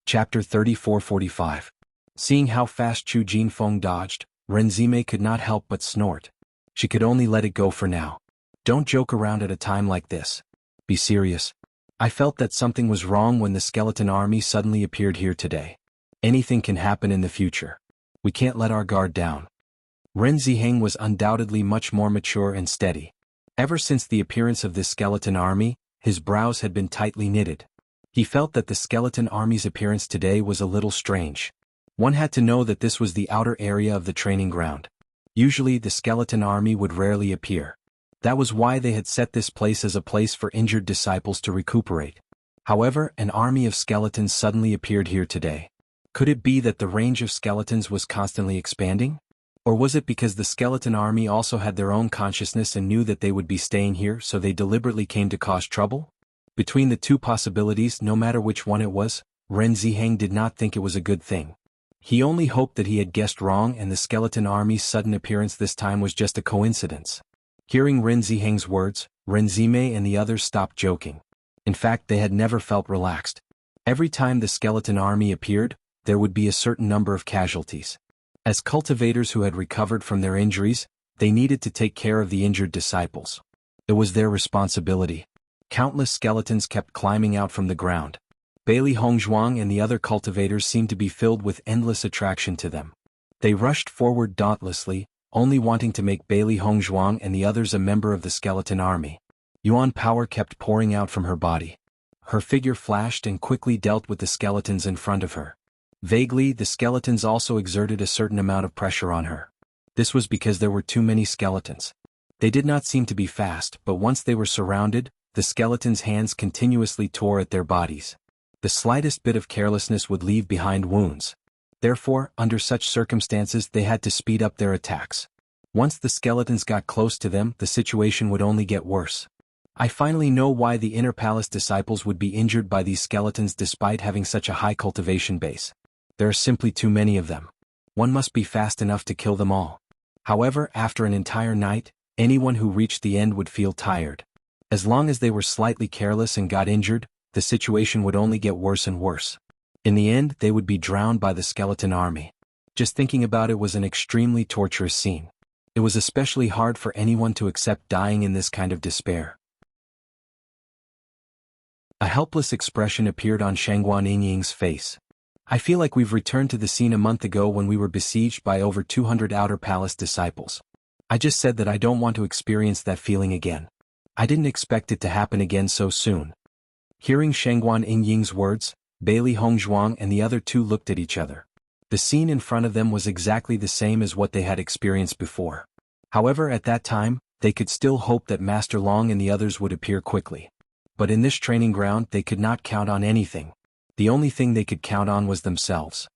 Chapter 34-45. Seeing how fast Chu Jinfeng dodged, Ren Zimei could not help but snort. She could only let it go for now. Don't joke around at a time like this. Be serious. I felt that something was wrong when the skeleton army suddenly appeared here today. Anything can happen in the future. We can't let our guard down. Ren Ziheng was undoubtedly much more mature and steady. Ever since the appearance of this skeleton army, his brows had been tightly knitted. He felt that the skeleton army's appearance today was a little strange. One had to know that this was the outer area of the training ground. Usually the skeleton army would rarely appear. That was why they had set this place as a place for injured disciples to recuperate. However, an army of skeletons suddenly appeared here today. Could it be that the range of skeletons was constantly expanding? Or was it because the skeleton army also had their own consciousness and knew that they would be staying here, so they deliberately came to cause trouble? Between the two possibilities, no matter which one it was, Ren Ziheng did not think it was a good thing. He only hoped that he had guessed wrong and the skeleton army's sudden appearance this time was just a coincidence. Hearing Ren Ziheng's words, Ren Zimei and the others stopped joking. In fact, they had never felt relaxed. Every time the skeleton army appeared, there would be a certain number of casualties. As cultivators who had recovered from their injuries, they needed to take care of the injured disciples. It was their responsibility. Countless skeletons kept climbing out from the ground. Bailey Hongzhuang and the other cultivators seemed to be filled with endless attraction to them. They rushed forward dauntlessly, only wanting to make Bailey Hongzhuang and the others a member of the skeleton army. Yuan power kept pouring out from her body. Her figure flashed and quickly dealt with the skeletons in front of her. Vaguely, the skeletons also exerted a certain amount of pressure on her. This was because there were too many skeletons. They did not seem to be fast, but once they were surrounded, the skeletons' hands continuously tore at their bodies. The slightest bit of carelessness would leave behind wounds. Therefore, under such circumstances they had to speed up their attacks. Once the skeletons got close to them, the situation would only get worse. I finally know why the Inner Palace disciples would be injured by these skeletons despite having such a high cultivation base. There are simply too many of them. One must be fast enough to kill them all. However, after an entire night, anyone who reached the end would feel tired. As long as they were slightly careless and got injured, the situation would only get worse and worse. In the end, they would be drowned by the skeleton army. Just thinking about it was an extremely torturous scene. It was especially hard for anyone to accept dying in this kind of despair. A helpless expression appeared on Shangguan Yingying's face. I feel like we've returned to the scene a month ago when we were besieged by over 200 Outer Palace disciples. I just said that I don't want to experience that feeling again. I didn't expect it to happen again so soon. Hearing Shangguan Yingying's words, Bailey Hongzhuang and the other two looked at each other. The scene in front of them was exactly the same as what they had experienced before. However, at that time, they could still hope that Master Long and the others would appear quickly. But in this training ground they could not count on anything. The only thing they could count on was themselves.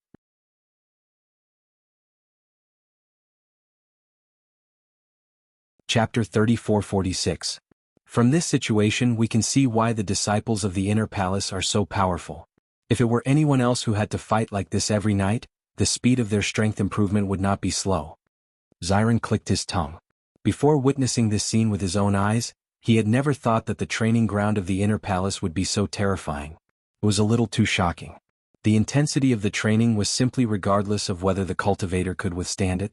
Chapter 34-46. From this situation we can see why the disciples of the Inner Palace are so powerful. If it were anyone else who had to fight like this every night, the speed of their strength improvement would not be slow. Xiren clicked his tongue. Before witnessing this scene with his own eyes, he had never thought that the training ground of the Inner Palace would be so terrifying. It was a little too shocking. The intensity of the training was simply regardless of whether the cultivator could withstand it.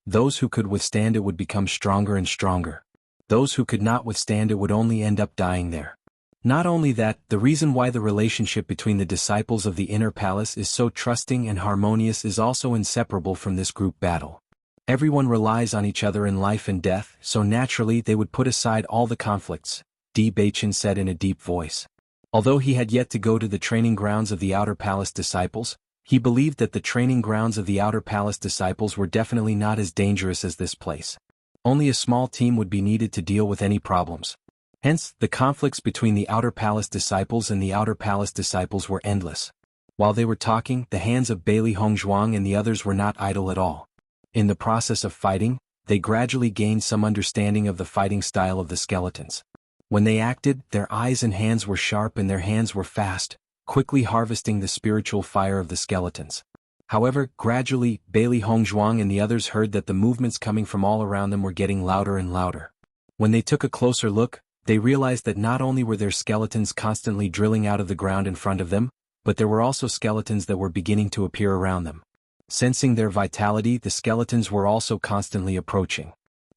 Those who could withstand it would become stronger and stronger. Those who could not withstand it would only end up dying there. Not only that, the reason why the relationship between the disciples of the Inner Palace is so trusting and harmonious is also inseparable from this group battle. Everyone relies on each other in life and death, so naturally they would put aside all the conflicts, Di Baichen said in a deep voice. Although he had yet to go to the training grounds of the Outer Palace disciples, he believed that the training grounds of the Outer Palace disciples were definitely not as dangerous as this place. Only a small team would be needed to deal with any problems. Hence, the conflicts between the Outer Palace disciples and the Outer Palace disciples were endless. While they were talking, the hands of Bailey Hongzhuang and the others were not idle at all. In the process of fighting, they gradually gained some understanding of the fighting style of the skeletons. When they acted, their eyes and hands were sharp and their hands were fast, quickly harvesting the spiritual fire of the skeletons. However, gradually, Bailey Hongzhuang and the others heard that the movements coming from all around them were getting louder and louder. When they took a closer look, they realized that not only were their skeletons constantly drilling out of the ground in front of them, but there were also skeletons that were beginning to appear around them. Sensing their vitality, the skeletons were also constantly approaching.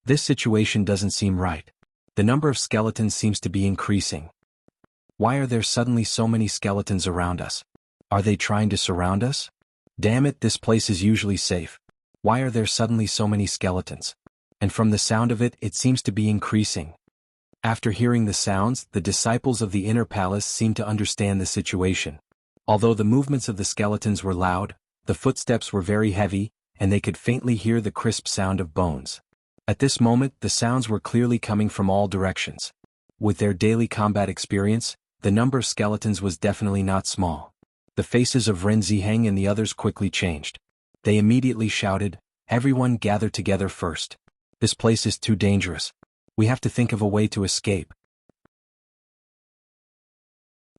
This situation doesn't seem right. The number of skeletons seems to be increasing. Why are there suddenly so many skeletons around us? Are they trying to surround us? Damn it, this place is usually safe. Why are there suddenly so many skeletons? And from the sound of it, it seems to be increasing. After hearing the sounds, the disciples of the Inner Palace seemed to understand the situation. Although the movements of the skeletons were loud, the footsteps were very heavy, and they could faintly hear the crisp sound of bones. At this moment, the sounds were clearly coming from all directions. With their daily combat experience, the number of skeletons was definitely not small. The faces of Ren Ziheng and the others quickly changed. They immediately shouted, "Everyone gather together first. This place is too dangerous. We have to think of a way to escape."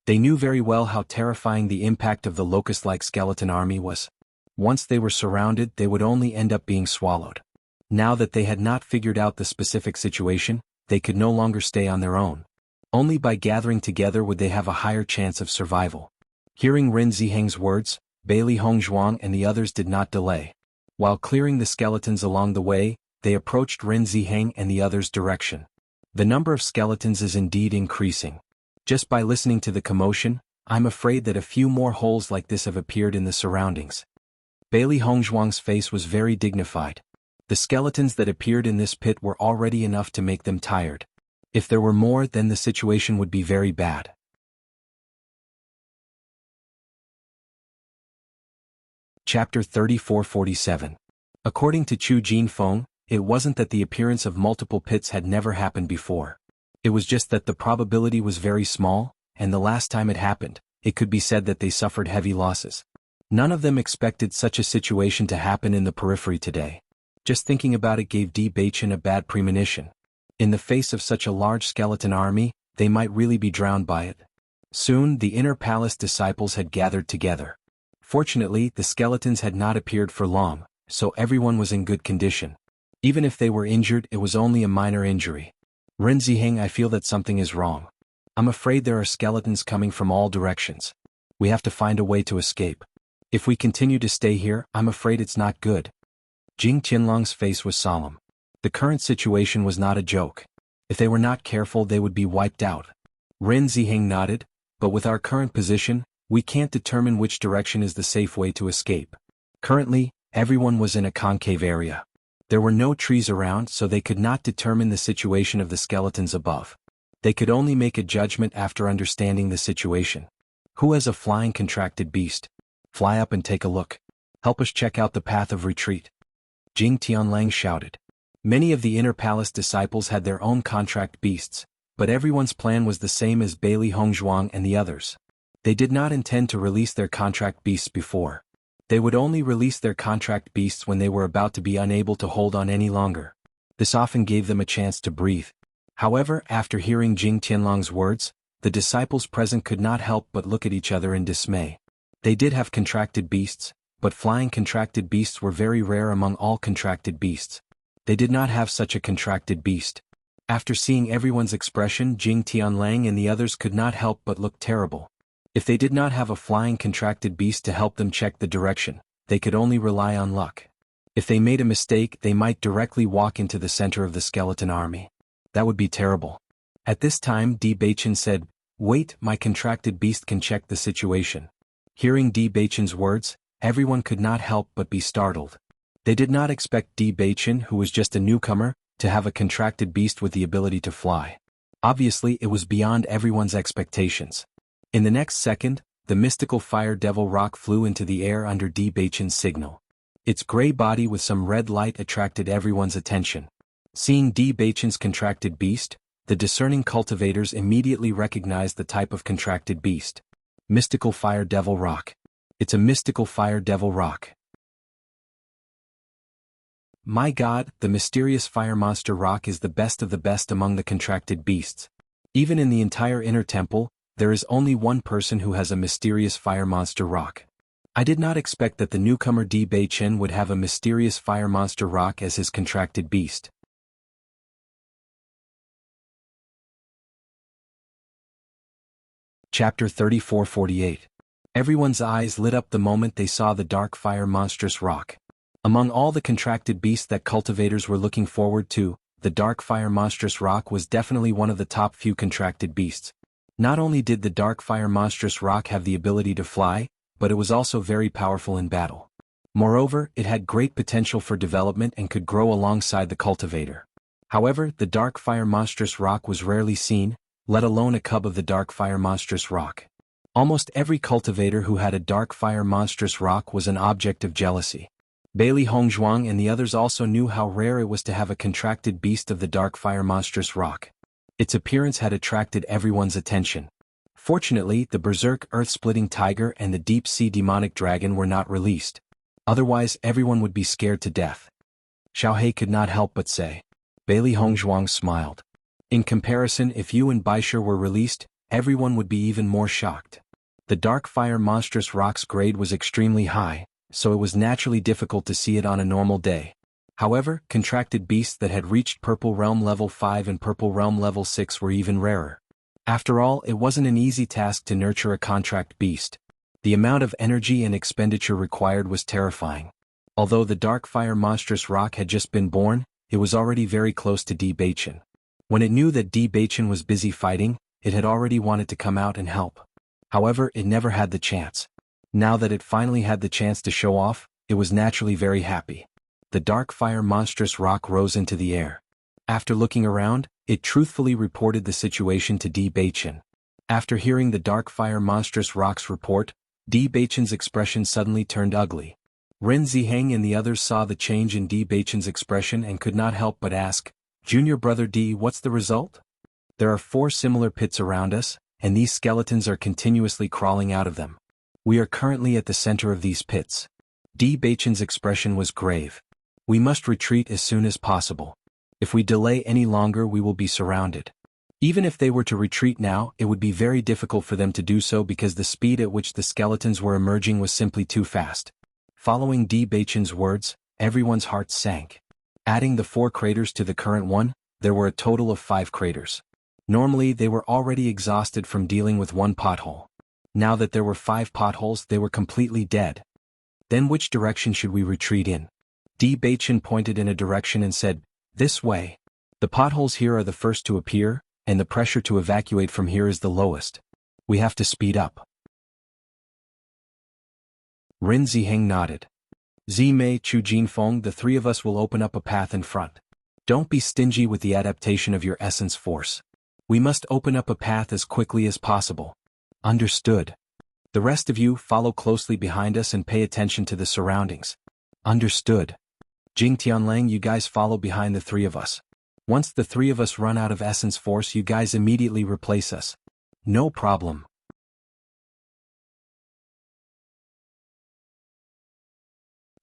They knew very well how terrifying the impact of the locust-like skeleton army was. Once they were surrounded, they would only end up being swallowed. Now that they had not figured out the specific situation, they could no longer stay on their own. Only by gathering together would they have a higher chance of survival. Hearing Ren Ziheng's words, Bailey Hongzhuang and the others did not delay. While clearing the skeletons along the way, they approached Ren Ziheng and the others' direction. The number of skeletons is indeed increasing. Just by listening to the commotion, I'm afraid that a few more holes like this have appeared in the surroundings. Bailey Hongzhuang's face was very dignified. The skeletons that appeared in this pit were already enough to make them tired. If there were more, then the situation would be very bad. Chapter 34-47. According to Chu Jinfeng, it wasn't that the appearance of multiple pits had never happened before. It was just that the probability was very small, and the last time it happened, it could be said that they suffered heavy losses. None of them expected such a situation to happen in the periphery today. Just thinking about it gave Di Baichen a bad premonition. In the face of such a large skeleton army, they might really be drowned by it. Soon, the inner palace disciples had gathered together. Fortunately, the skeletons had not appeared for long, so everyone was in good condition. Even if they were injured, it was only a minor injury. Ren Ziheng, I feel that something is wrong. I'm afraid there are skeletons coming from all directions. We have to find a way to escape. If we continue to stay here, I'm afraid it's not good. Jing Qianlong's face was solemn. The current situation was not a joke. If they were not careful, they would be wiped out. Ren Ziheng nodded, but with our current position, we can't determine which direction is the safe way to escape. Currently, everyone was in a concave area. There were no trees around, so they could not determine the situation of the skeletons above. They could only make a judgment after understanding the situation. Who has a flying contracted beast? Fly up and take a look. Help us check out the path of retreat. Jing Tianlang shouted. Many of the inner palace disciples had their own contract beasts, but everyone's plan was the same as Bailey Hongzhuang and the others. They did not intend to release their contract beasts before. They would only release their contract beasts when they were about to be unable to hold on any longer. This often gave them a chance to breathe. However, after hearing Jing Tianlong's words, the disciples present could not help but look at each other in dismay. They did have contracted beasts, but flying contracted beasts were very rare among all contracted beasts. They did not have such a contracted beast. After seeing everyone's expression, Jing Tianlang and the others could not help but look terrible. If they did not have a flying contracted beast to help them check the direction, they could only rely on luck. If they made a mistake, they might directly walk into the center of the skeleton army. That would be terrible. At this time, Di Baichen said, "Wait, my contracted beast can check the situation." Hearing Di Baichen's words, everyone could not help but be startled. They did not expect Di Baichen, who was just a newcomer, to have a contracted beast with the ability to fly. Obviously, it was beyond everyone's expectations. In the next second, the mystical fire devil rock flew into the air under Di Baichen's signal. Its gray body with some red light attracted everyone's attention. Seeing Di Baichen's contracted beast, the discerning cultivators immediately recognized the type of contracted beast. Mystical fire devil rock. It's a mystical fire devil rock. My God, the mysterious fire monster rock is the best of the best among the contracted beasts. Even in the entire inner temple, there is only one person who has a mysterious fire monster rock. I did not expect that the newcomer Di Baichen would have a mysterious fire monster rock as his contracted beast. Chapter 34-48. Everyone's eyes lit up the moment they saw the dark fire monstrous rock. Among all the contracted beasts that cultivators were looking forward to, the dark fire monstrous rock was definitely one of the top few contracted beasts. Not only did the dark fire monstrous rock have the ability to fly, but it was also very powerful in battle. Moreover, it had great potential for development and could grow alongside the cultivator. However, the dark fire monstrous rock was rarely seen, let alone a cub of the dark fire monstrous rock. Almost every cultivator who had a dark fire monstrous rock was an object of jealousy. Bailey Hongzhuang and the others also knew how rare it was to have a contracted beast of the dark fire monstrous rock. Its appearance had attracted everyone's attention. Fortunately, the berserk earth-splitting tiger and the deep-sea demonic dragon were not released. Otherwise, everyone would be scared to death. Xiaohei could not help but say. Bailey Hongzhuang smiled. In comparison, if you and Baisher were released, everyone would be even more shocked. The dark fire monstrous rock's grade was extremely high, so it was naturally difficult to see it on a normal day. However, contracted beasts that had reached Purple Realm Level 5 and Purple Realm Level 6 were even rarer. After all, it wasn't an easy task to nurture a contract beast. The amount of energy and expenditure required was terrifying. Although the dark fire monstrous rock had just been born, it was already very close to Di Baichen. When it knew that Di Baichen was busy fighting, it had already wanted to come out and help. However, it never had the chance. Now that it finally had the chance to show off, it was naturally very happy. The dark fire monstrous rock rose into the air. After looking around, it truthfully reported the situation to Di Baichen. After hearing the dark fire monstrous rock's report, Di Baichen's expression suddenly turned ugly. Ren Ziheng and the others saw the change in Di Baichen's expression and could not help but ask, "Junior brother Di, what's the result? There are 4 similar pits around us, and these skeletons are continuously crawling out of them. We are currently at the center of these pits. Di Beichen's expression was grave. We must retreat as soon as possible. If we delay any longer we will be surrounded. Even if they were to retreat now, it would be very difficult for them to do so because the speed at which the skeletons were emerging was simply too fast. Following Di Beichen's words, everyone's hearts sank. Adding the 4 craters to the current one, there were a total of 5 craters. Normally they were already exhausted from dealing with one pothole. Now that there were 5 potholes, they were completely dead. Then which direction should we retreat in? Di Beichen pointed in a direction and said, "This way. The potholes here are the first to appear, and the pressure to evacuate from here is the lowest. We have to speed up." Rin Ziheng nodded. Zimei, Chu Jinfeng, the 3 of us will open up a path in front. Don't be stingy with the adaptation of your essence force. We must open up a path as quickly as possible. Understood. The rest of you follow closely behind us and pay attention to the surroundings. Understood. Jing Tianlang, you guys follow behind the 3 of us. Once the 3 of us run out of essence force, you guys immediately replace us. No problem.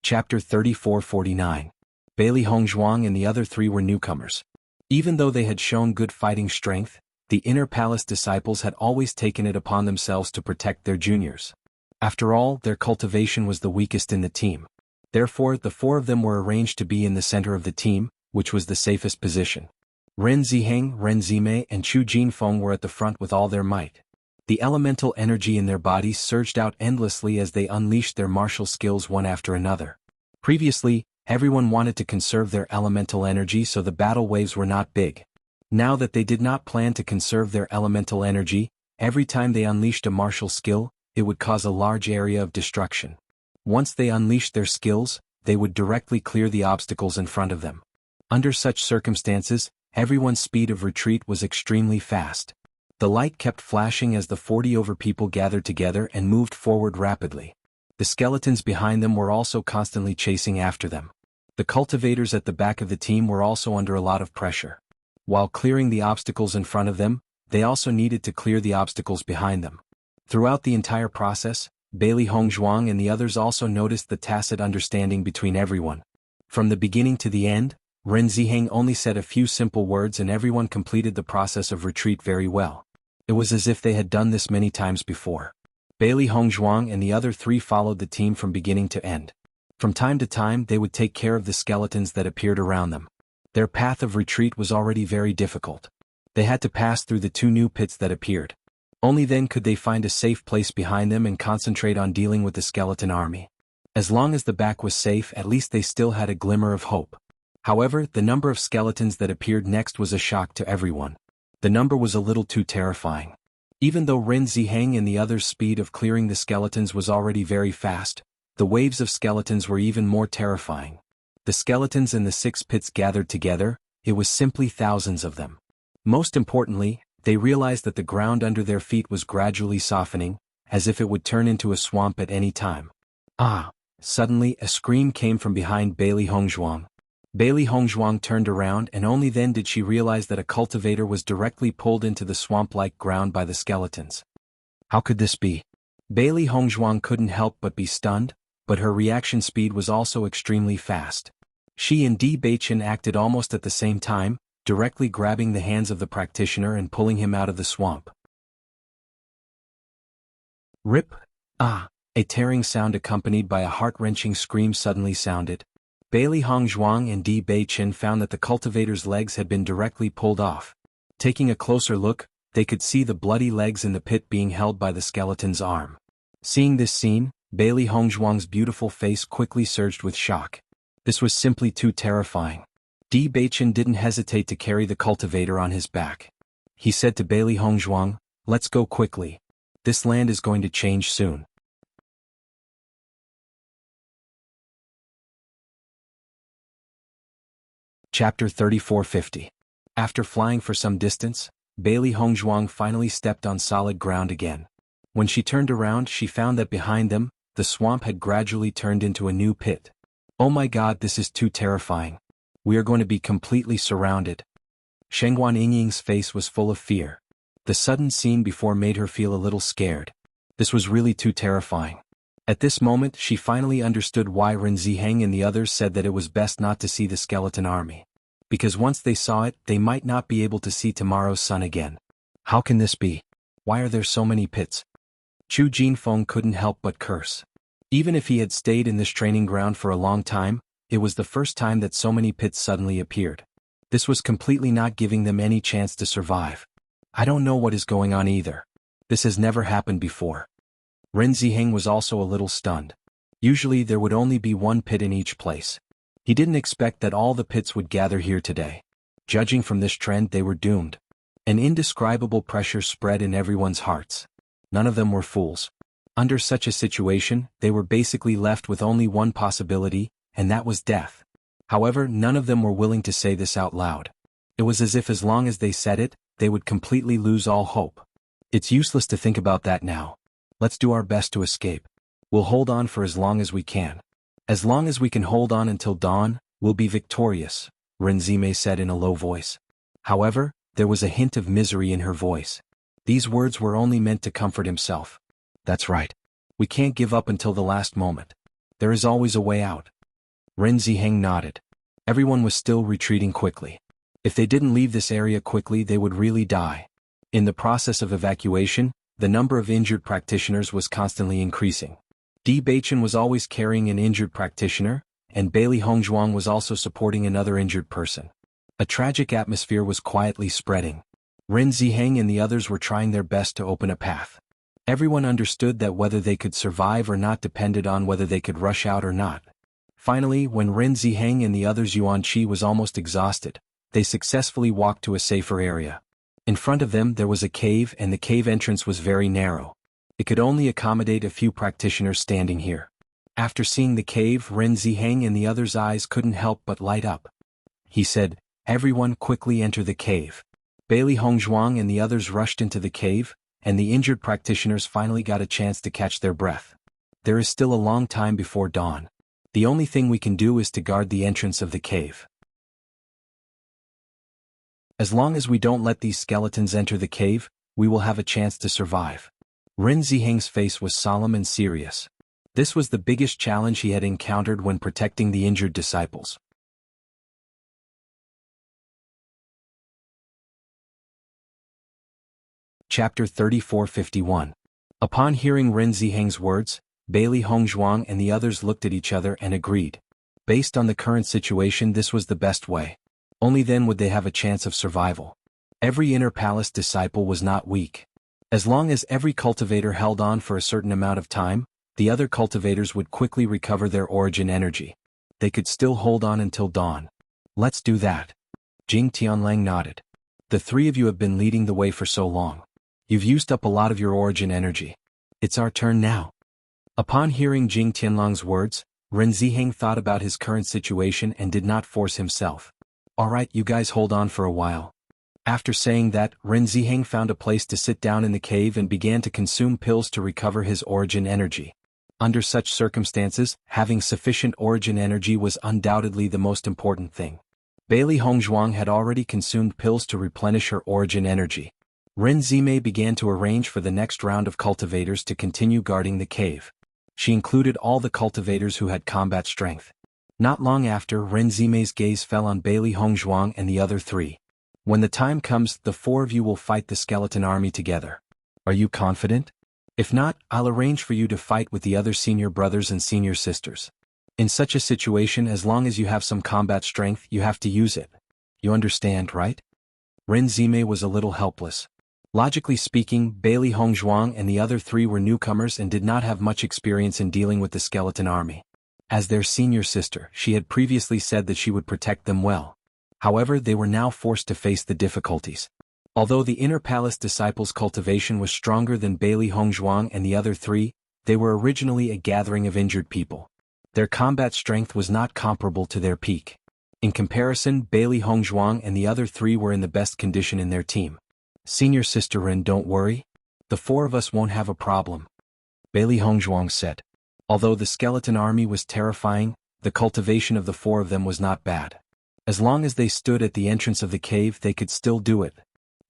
Chapter 34-49. Bailey Hongzhuang and the other 3 were newcomers. Even though they had shown good fighting strength, the Inner Palace disciples had always taken it upon themselves to protect their juniors. After all, their cultivation was the weakest in the team. Therefore, the 4 of them were arranged to be in the center of the team, which was the safest position. Ren Ziheng, Ren Zimei, and Chu Jinfeng were at the front with all their might. The elemental energy in their bodies surged out endlessly as they unleashed their martial skills one after another. Previously, everyone wanted to conserve their elemental energy so the battle waves were not big. Now that they did not plan to conserve their elemental energy, every time they unleashed a martial skill, it would cause a large area of destruction. Once they unleashed their skills, they would directly clear the obstacles in front of them. Under such circumstances, everyone's speed of retreat was extremely fast. The light kept flashing as the 40 over people gathered together and moved forward rapidly. The skeletons behind them were also constantly chasing after them. The cultivators at the back of the team were also under a lot of pressure. While clearing the obstacles in front of them, they also needed to clear the obstacles behind them. Throughout the entire process, Bailey Hongzhuang and the others also noticed the tacit understanding between everyone. From the beginning to the end, Ren Ziheng only said a few simple words and everyone completed the process of retreat very well. It was as if they had done this many times before. Bailey Hongzhuang and the other 3 followed the team from beginning to end. From time to time they would take care of the skeletons that appeared around them. Their path of retreat was already very difficult. They had to pass through the 2 new pits that appeared. Only then could they find a safe place behind them and concentrate on dealing with the skeleton army. As long as the back was safe, at least they still had a glimmer of hope. However, the number of skeletons that appeared next was a shock to everyone. The number was a little too terrifying. Even though Ren Ziheng and the others' speed of clearing the skeletons was already very fast, the waves of skeletons were even more terrifying. The skeletons in the 6 pits gathered together, it was simply thousands of them. Most importantly, they realized that the ground under their feet was gradually softening, as if it would turn into a swamp at any time. Ah! Suddenly a scream came from behind Bailey Hongzhuang. Bailey Hongzhuang turned around and only then did she realize that a cultivator was directly pulled into the swamp-like ground by the skeletons. How could this be? Bailey Hongzhuang couldn't help but be stunned, but her reaction speed was also extremely fast. She and Di Beichen acted almost at the same time, directly grabbing the hands of the practitioner and pulling him out of the swamp. Rip! Ah! A tearing sound accompanied by a heart-wrenching scream suddenly sounded. Bailey Hongzhuang and Di Beichen found that the cultivator's legs had been directly pulled off. Taking a closer look, they could see the bloody legs in the pit being held by the skeleton's arm. Seeing this scene, Bailey Hongzhuang's beautiful face quickly surged with shock. This was simply too terrifying. Di Beichen didn't hesitate to carry the cultivator on his back. He said to Bailey Hongzhuang, "Let's go quickly. This land is going to change soon." Chapter 34-50. After flying for some distance, Bailey Hongzhuang finally stepped on solid ground again. When she turned around, she found that behind them, the swamp had gradually turned into a new pit. Oh my god, this is too terrifying. We are going to be completely surrounded. Shengguan Yingying's face was full of fear. The sudden scene before made her feel a little scared. This was really too terrifying. At this moment she finally understood why Ren Ziheng and the others said that it was best not to see the skeleton army. Because once they saw it, they might not be able to see tomorrow's sun again. How can this be? Why are there so many pits? Chu Jinfeng couldn't help but curse. Even if he had stayed in this training ground for a long time, it was the first time that so many pits suddenly appeared. This was completely not giving them any chance to survive. I don't know what is going on either. This has never happened before. Ren Ziheng was also a little stunned. Usually there would only be one pit in each place. He didn't expect that all the pits would gather here today. Judging from this trend, they were doomed. An indescribable pressure spread in everyone's hearts. None of them were fools. Under such a situation, they were basically left with only one possibility, and that was death. However, none of them were willing to say this out loud. It was as if as long as they said it, they would completely lose all hope. It's useless to think about that now. Let's do our best to escape. We'll hold on for as long as we can. As long as we can hold on until dawn, we'll be victorious, Ren Zimei said in a low voice. However, there was a hint of misery in her voice. These words were only meant to comfort himself. That's right. We can't give up until the last moment. There is always a way out. Ren Ziheng nodded. Everyone was still retreating quickly. If they didn't leave this area quickly, they would really die. In the process of evacuation, the number of injured practitioners was constantly increasing. Di Baichen was always carrying an injured practitioner, and Bailey Hongzhuang was also supporting another injured person. A tragic atmosphere was quietly spreading. Ren Ziheng and the others were trying their best to open a path. Everyone understood that whether they could survive or not depended on whether they could rush out or not. Finally, when Ren Ziheng and the others Yuan Qi was almost exhausted, they successfully walked to a safer area. In front of them there was a cave, and the cave entrance was very narrow. It could only accommodate a few practitioners standing here. After seeing the cave, Ren Ziheng and the others' eyes couldn't help but light up. He said, "Everyone quickly enter the cave." Bailey Hongzhuang and the others rushed into the cave, and the injured practitioners finally got a chance to catch their breath. There is still a long time before dawn. The only thing we can do is to guard the entrance of the cave. As long as we don't let these skeletons enter the cave, we will have a chance to survive. Ren Ziheng's face was solemn and serious. This was the biggest challenge he had encountered when protecting the injured disciples. Chapter 3451. Upon hearing Ren Ziheng's words, Bailey Hongzhuang and the others looked at each other and agreed. Based on the current situation, this was the best way. Only then would they have a chance of survival. Every inner palace disciple was not weak. As long as every cultivator held on for a certain amount of time, the other cultivators would quickly recover their origin energy. They could still hold on until dawn. Let's do that. Jing Tianlang nodded. The three of you have been leading the way for so long. You've used up a lot of your origin energy. It's our turn now. Upon hearing Jing Tianlang's words, Ren Ziheng thought about his current situation and did not force himself. Alright, you guys hold on for a while. After saying that, Ren Ziheng found a place to sit down in the cave and began to consume pills to recover his origin energy. Under such circumstances, having sufficient origin energy was undoubtedly the most important thing. Bailey Hongzhuang had already consumed pills to replenish her origin energy. Ren Zimei began to arrange for the next round of cultivators to continue guarding the cave. She included all the cultivators who had combat strength. Not long after, Ren Zimei's gaze fell on Bailey Hongzhuang and the other three. When the time comes, the four of you will fight the skeleton army together. Are you confident? If not, I'll arrange for you to fight with the other senior brothers and senior sisters. In such a situation, as long as you have some combat strength, you have to use it. You understand, right? Ren Zimei was a little helpless. Logically speaking, Bailey Hongzhuang and the other three were newcomers and did not have much experience in dealing with the skeleton army. As their senior sister, she had previously said that she would protect them well. However, they were now forced to face the difficulties. Although the inner palace disciples' cultivation was stronger than Bailey Hongzhuang and the other three, they were originally a gathering of injured people. Their combat strength was not comparable to their peak. In comparison, Bailey Hongzhuang and the other three were in the best condition in their team. Senior sister Ren, don't worry. The four of us won't have a problem, Bailey Hongzhuang said. Although the skeleton army was terrifying, the cultivation of the four of them was not bad. As long as they stood at the entrance of the cave, they could still do it.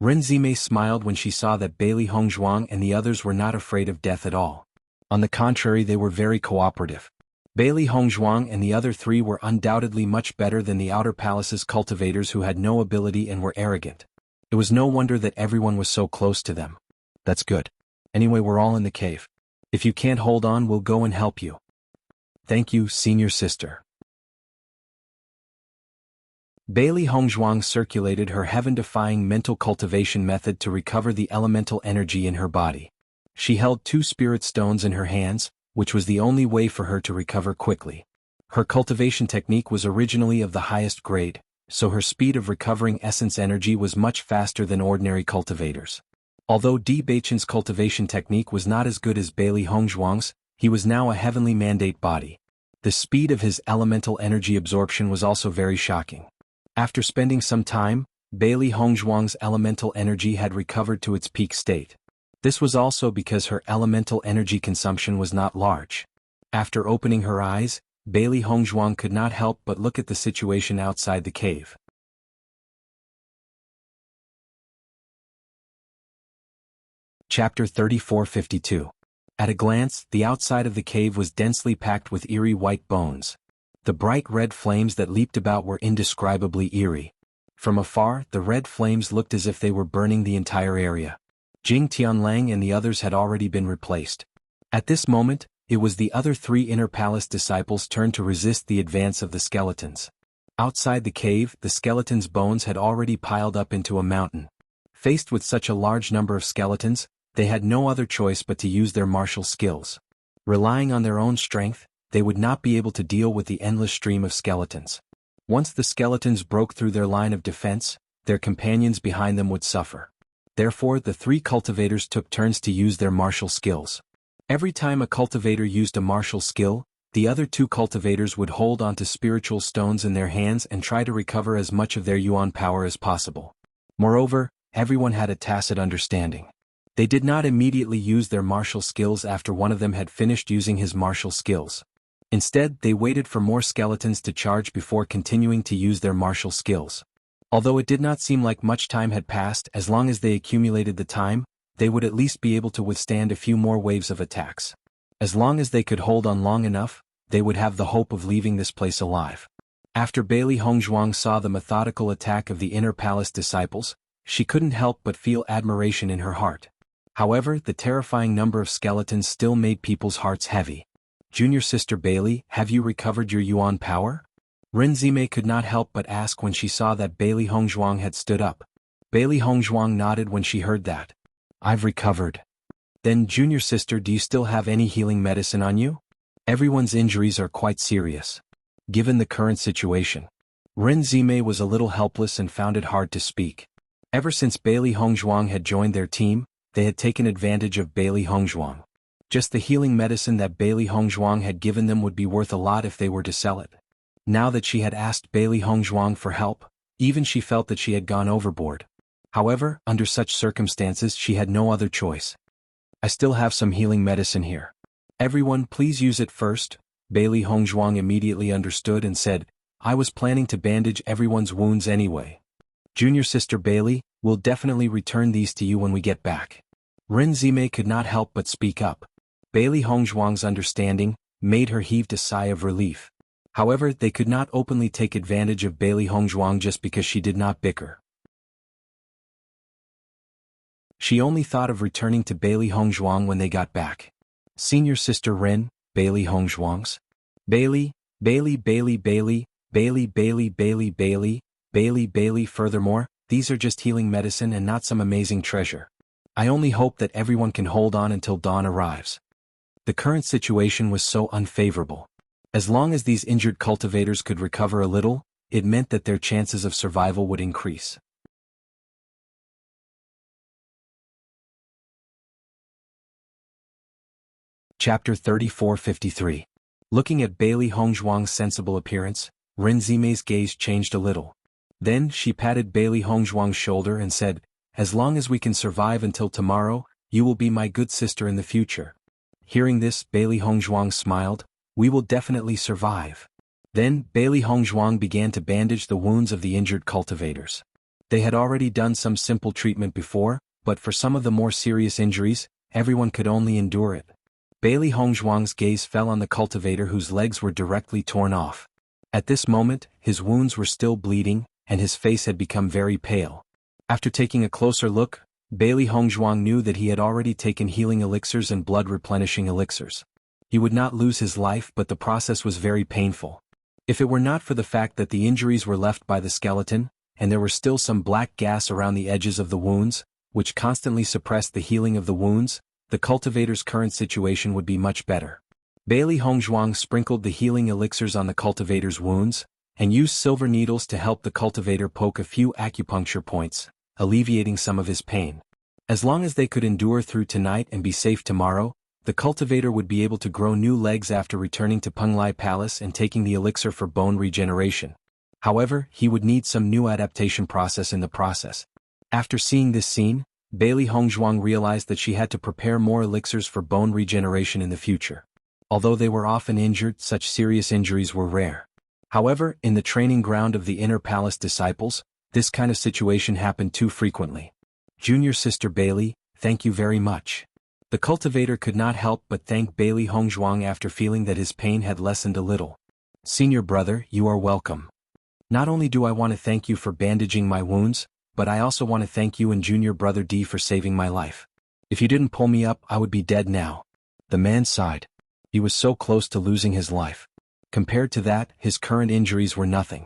Ren Zimei smiled when she saw that Bailey Hongzhuang and the others were not afraid of death at all. On the contrary, they were very cooperative. Bailey Hongzhuang and the other three were undoubtedly much better than the Outer Palace's cultivators who had no ability and were arrogant. It was no wonder that everyone was so close to them. That's good. Anyway, we're all in the cave. If you can't hold on, we'll go and help you. Thank you, senior sister. Bailey Hongzhuang circulated her heaven-defying mental cultivation method to recover the elemental energy in her body. She held 2 spirit stones in her hands, which was the only way for her to recover quickly. Her cultivation technique was originally of the highest grade, so her speed of recovering essence energy was much faster than ordinary cultivators. Although Di Baichen's cultivation technique was not as good as Bailey Hongzhuang's, he was now a heavenly mandate body. The speed of his elemental energy absorption was also very shocking. After spending some time, Bailey Hongzhuang's elemental energy had recovered to its peak state. This was also because her elemental energy consumption was not large. After opening her eyes, Bailey Hongzhuang could not help but look at the situation outside the cave. Chapter 3452. At a glance, the outside of the cave was densely packed with eerie white bones. The bright red flames that leaped about were indescribably eerie. From afar, the red flames looked as if they were burning the entire area. Jing Tianlang and the others had already been replaced. At this moment, it was the other 3 inner palace disciples' turn to resist the advance of the skeletons. Outside the cave, the skeletons' bones had already piled up into a mountain. Faced with such a large number of skeletons, they had no other choice but to use their martial skills. Relying on their own strength, they would not be able to deal with the endless stream of skeletons. Once the skeletons broke through their line of defense, their companions behind them would suffer. Therefore, the 3 cultivators took turns to use their martial skills. Every time a cultivator used a martial skill, the other 2 cultivators would hold onto spiritual stones in their hands and try to recover as much of their yuan power as possible. Moreover, everyone had a tacit understanding. They did not immediately use their martial skills after one of them had finished using his martial skills. Instead, they waited for more skeletons to charge before continuing to use their martial skills. Although it did not seem like much time had passed, as long as they accumulated the time, they would at least be able to withstand a few more waves of attacks. As long as they could hold on long enough, they would have the hope of leaving this place alive. After Bailey Hongzhuang saw the methodical attack of the inner palace disciples, she couldn't help but feel admiration in her heart. However, the terrifying number of skeletons still made people's hearts heavy. Junior sister Bailey, have you recovered your yuan power? Ren Zimei could not help but ask when she saw that Bailey Hongzhuang had stood up. Bailey Hongzhuang nodded when she heard that. I've recovered. Then, junior sister, do you still have any healing medicine on you? Everyone's injuries are quite serious. Given the current situation, Ren Zimei was a little helpless and found it hard to speak. Ever since Bailey Hongzhuang had joined their team, they had taken advantage of Bailey Hongzhuang. Just the healing medicine that Bailey Hongzhuang had given them would be worth a lot if they were to sell it. Now that she had asked Bailey Hongzhuang for help, even she felt that she had gone overboard. However, under such circumstances she had no other choice. I still have some healing medicine here. Everyone, please use it first. Bailey Hongzhuang immediately understood and said, I was planning to bandage everyone's wounds anyway. Junior sister Bailey, we'll definitely return these to you when we get back. Ren Zimei could not help but speak up. Bailey Hongzhuang's understanding made her heave a sigh of relief. However, they could not openly take advantage of Bailey Hongzhuang just because she did not bicker. She only thought of returning to Bailey Hongzhuang when they got back. Senior sister Ren, Bailey Hongzhuang's. Bailey, Bailey, Bailey, Bailey, Bailey, Bailey, Bailey, Bailey, Bailey, Bailey. Furthermore, these are just healing medicine and not some amazing treasure. I only hope that everyone can hold on until dawn arrives. The current situation was so unfavorable. As long as these injured cultivators could recover a little, it meant that their chances of survival would increase. Chapter 3453. Looking at Bailey Hongzhuang's sensible appearance, Ren Zimei's gaze changed a little. Then she patted Bailey Hongzhuang's shoulder and said, as long as we can survive until tomorrow, you will be my good sister in the future. Hearing this, Bailey Hongzhuang smiled. We will definitely survive. Then, Bailey Hongzhuang began to bandage the wounds of the injured cultivators. They had already done some simple treatment before, but for some of the more serious injuries, everyone could only endure it. Bailey Hongzhuang's gaze fell on the cultivator whose legs were directly torn off. At this moment, his wounds were still bleeding, and his face had become very pale. After taking a closer look, Bailey Hongzhuang knew that he had already taken healing elixirs and blood-replenishing elixirs. He would not lose his life, but the process was very painful. If it were not for the fact that the injuries were left by the skeleton, and there were still some black gas around the edges of the wounds, which constantly suppressed the healing of the wounds, the cultivator's current situation would be much better. Bailey Hongzhuang sprinkled the healing elixirs on the cultivator's wounds, and used silver needles to help the cultivator poke a few acupuncture points, alleviating some of his pain. As long as they could endure through tonight and be safe tomorrow, the cultivator would be able to grow new legs after returning to Penglai Palace and taking the elixir for bone regeneration. However, he would need some new adaptation process in the process. After seeing this scene, Bailey Hongzhuang realized that she had to prepare more elixirs for bone regeneration in the future. Although they were often injured, such serious injuries were rare. However, in the training ground of the Inner Palace disciples, this kind of situation happened too frequently. Junior Sister Bailey, thank you very much. The cultivator could not help but thank Bailey Hongzhuang after feeling that his pain had lessened a little. Senior brother, you are welcome. Not only do I want to thank you for bandaging my wounds, but I also want to thank you and Junior Brother D for saving my life. If you didn't pull me up, I would be dead now. The man sighed. He was so close to losing his life. Compared to that, his current injuries were nothing.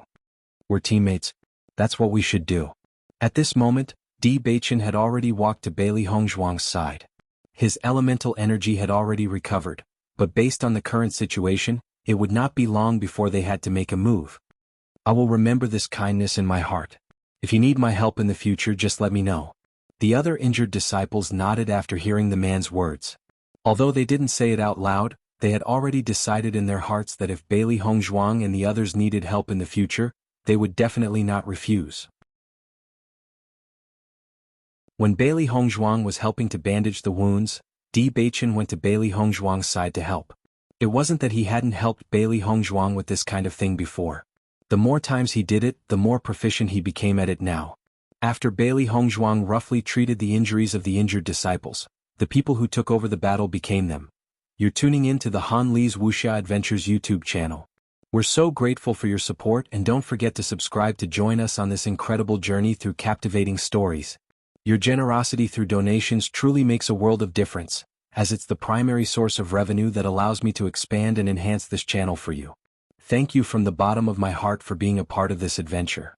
We're teammates. That's what we should do. At this moment, D. Baichen had already walked to Bailey Hongzhuang's side. His elemental energy had already recovered, but based on the current situation, it would not be long before they had to make a move. I will remember this kindness in my heart. If you need my help in the future, just let me know. The other injured disciples nodded after hearing the man's words. Although they didn't say it out loud, they had already decided in their hearts that if Bailey Hongzhuang and the others needed help in the future, they would definitely not refuse. When Bailey Hongzhuang was helping to bandage the wounds, D. Baichen went to Bailey Hongzhuang's side to help. It wasn't that he hadn't helped Bailey Hongzhuang with this kind of thing before. The more times he did it, the more proficient he became at it now. After Bailey Hongzhuang roughly treated the injuries of the injured disciples, the people who took over the battle became them. You're tuning in to the Han Li's Wuxia Adventures YouTube channel. We're so grateful for your support, and don't forget to subscribe to join us on this incredible journey through captivating stories. Your generosity through donations truly makes a world of difference, as it's the primary source of revenue that allows me to expand and enhance this channel for you. Thank you from the bottom of my heart for being a part of this adventure.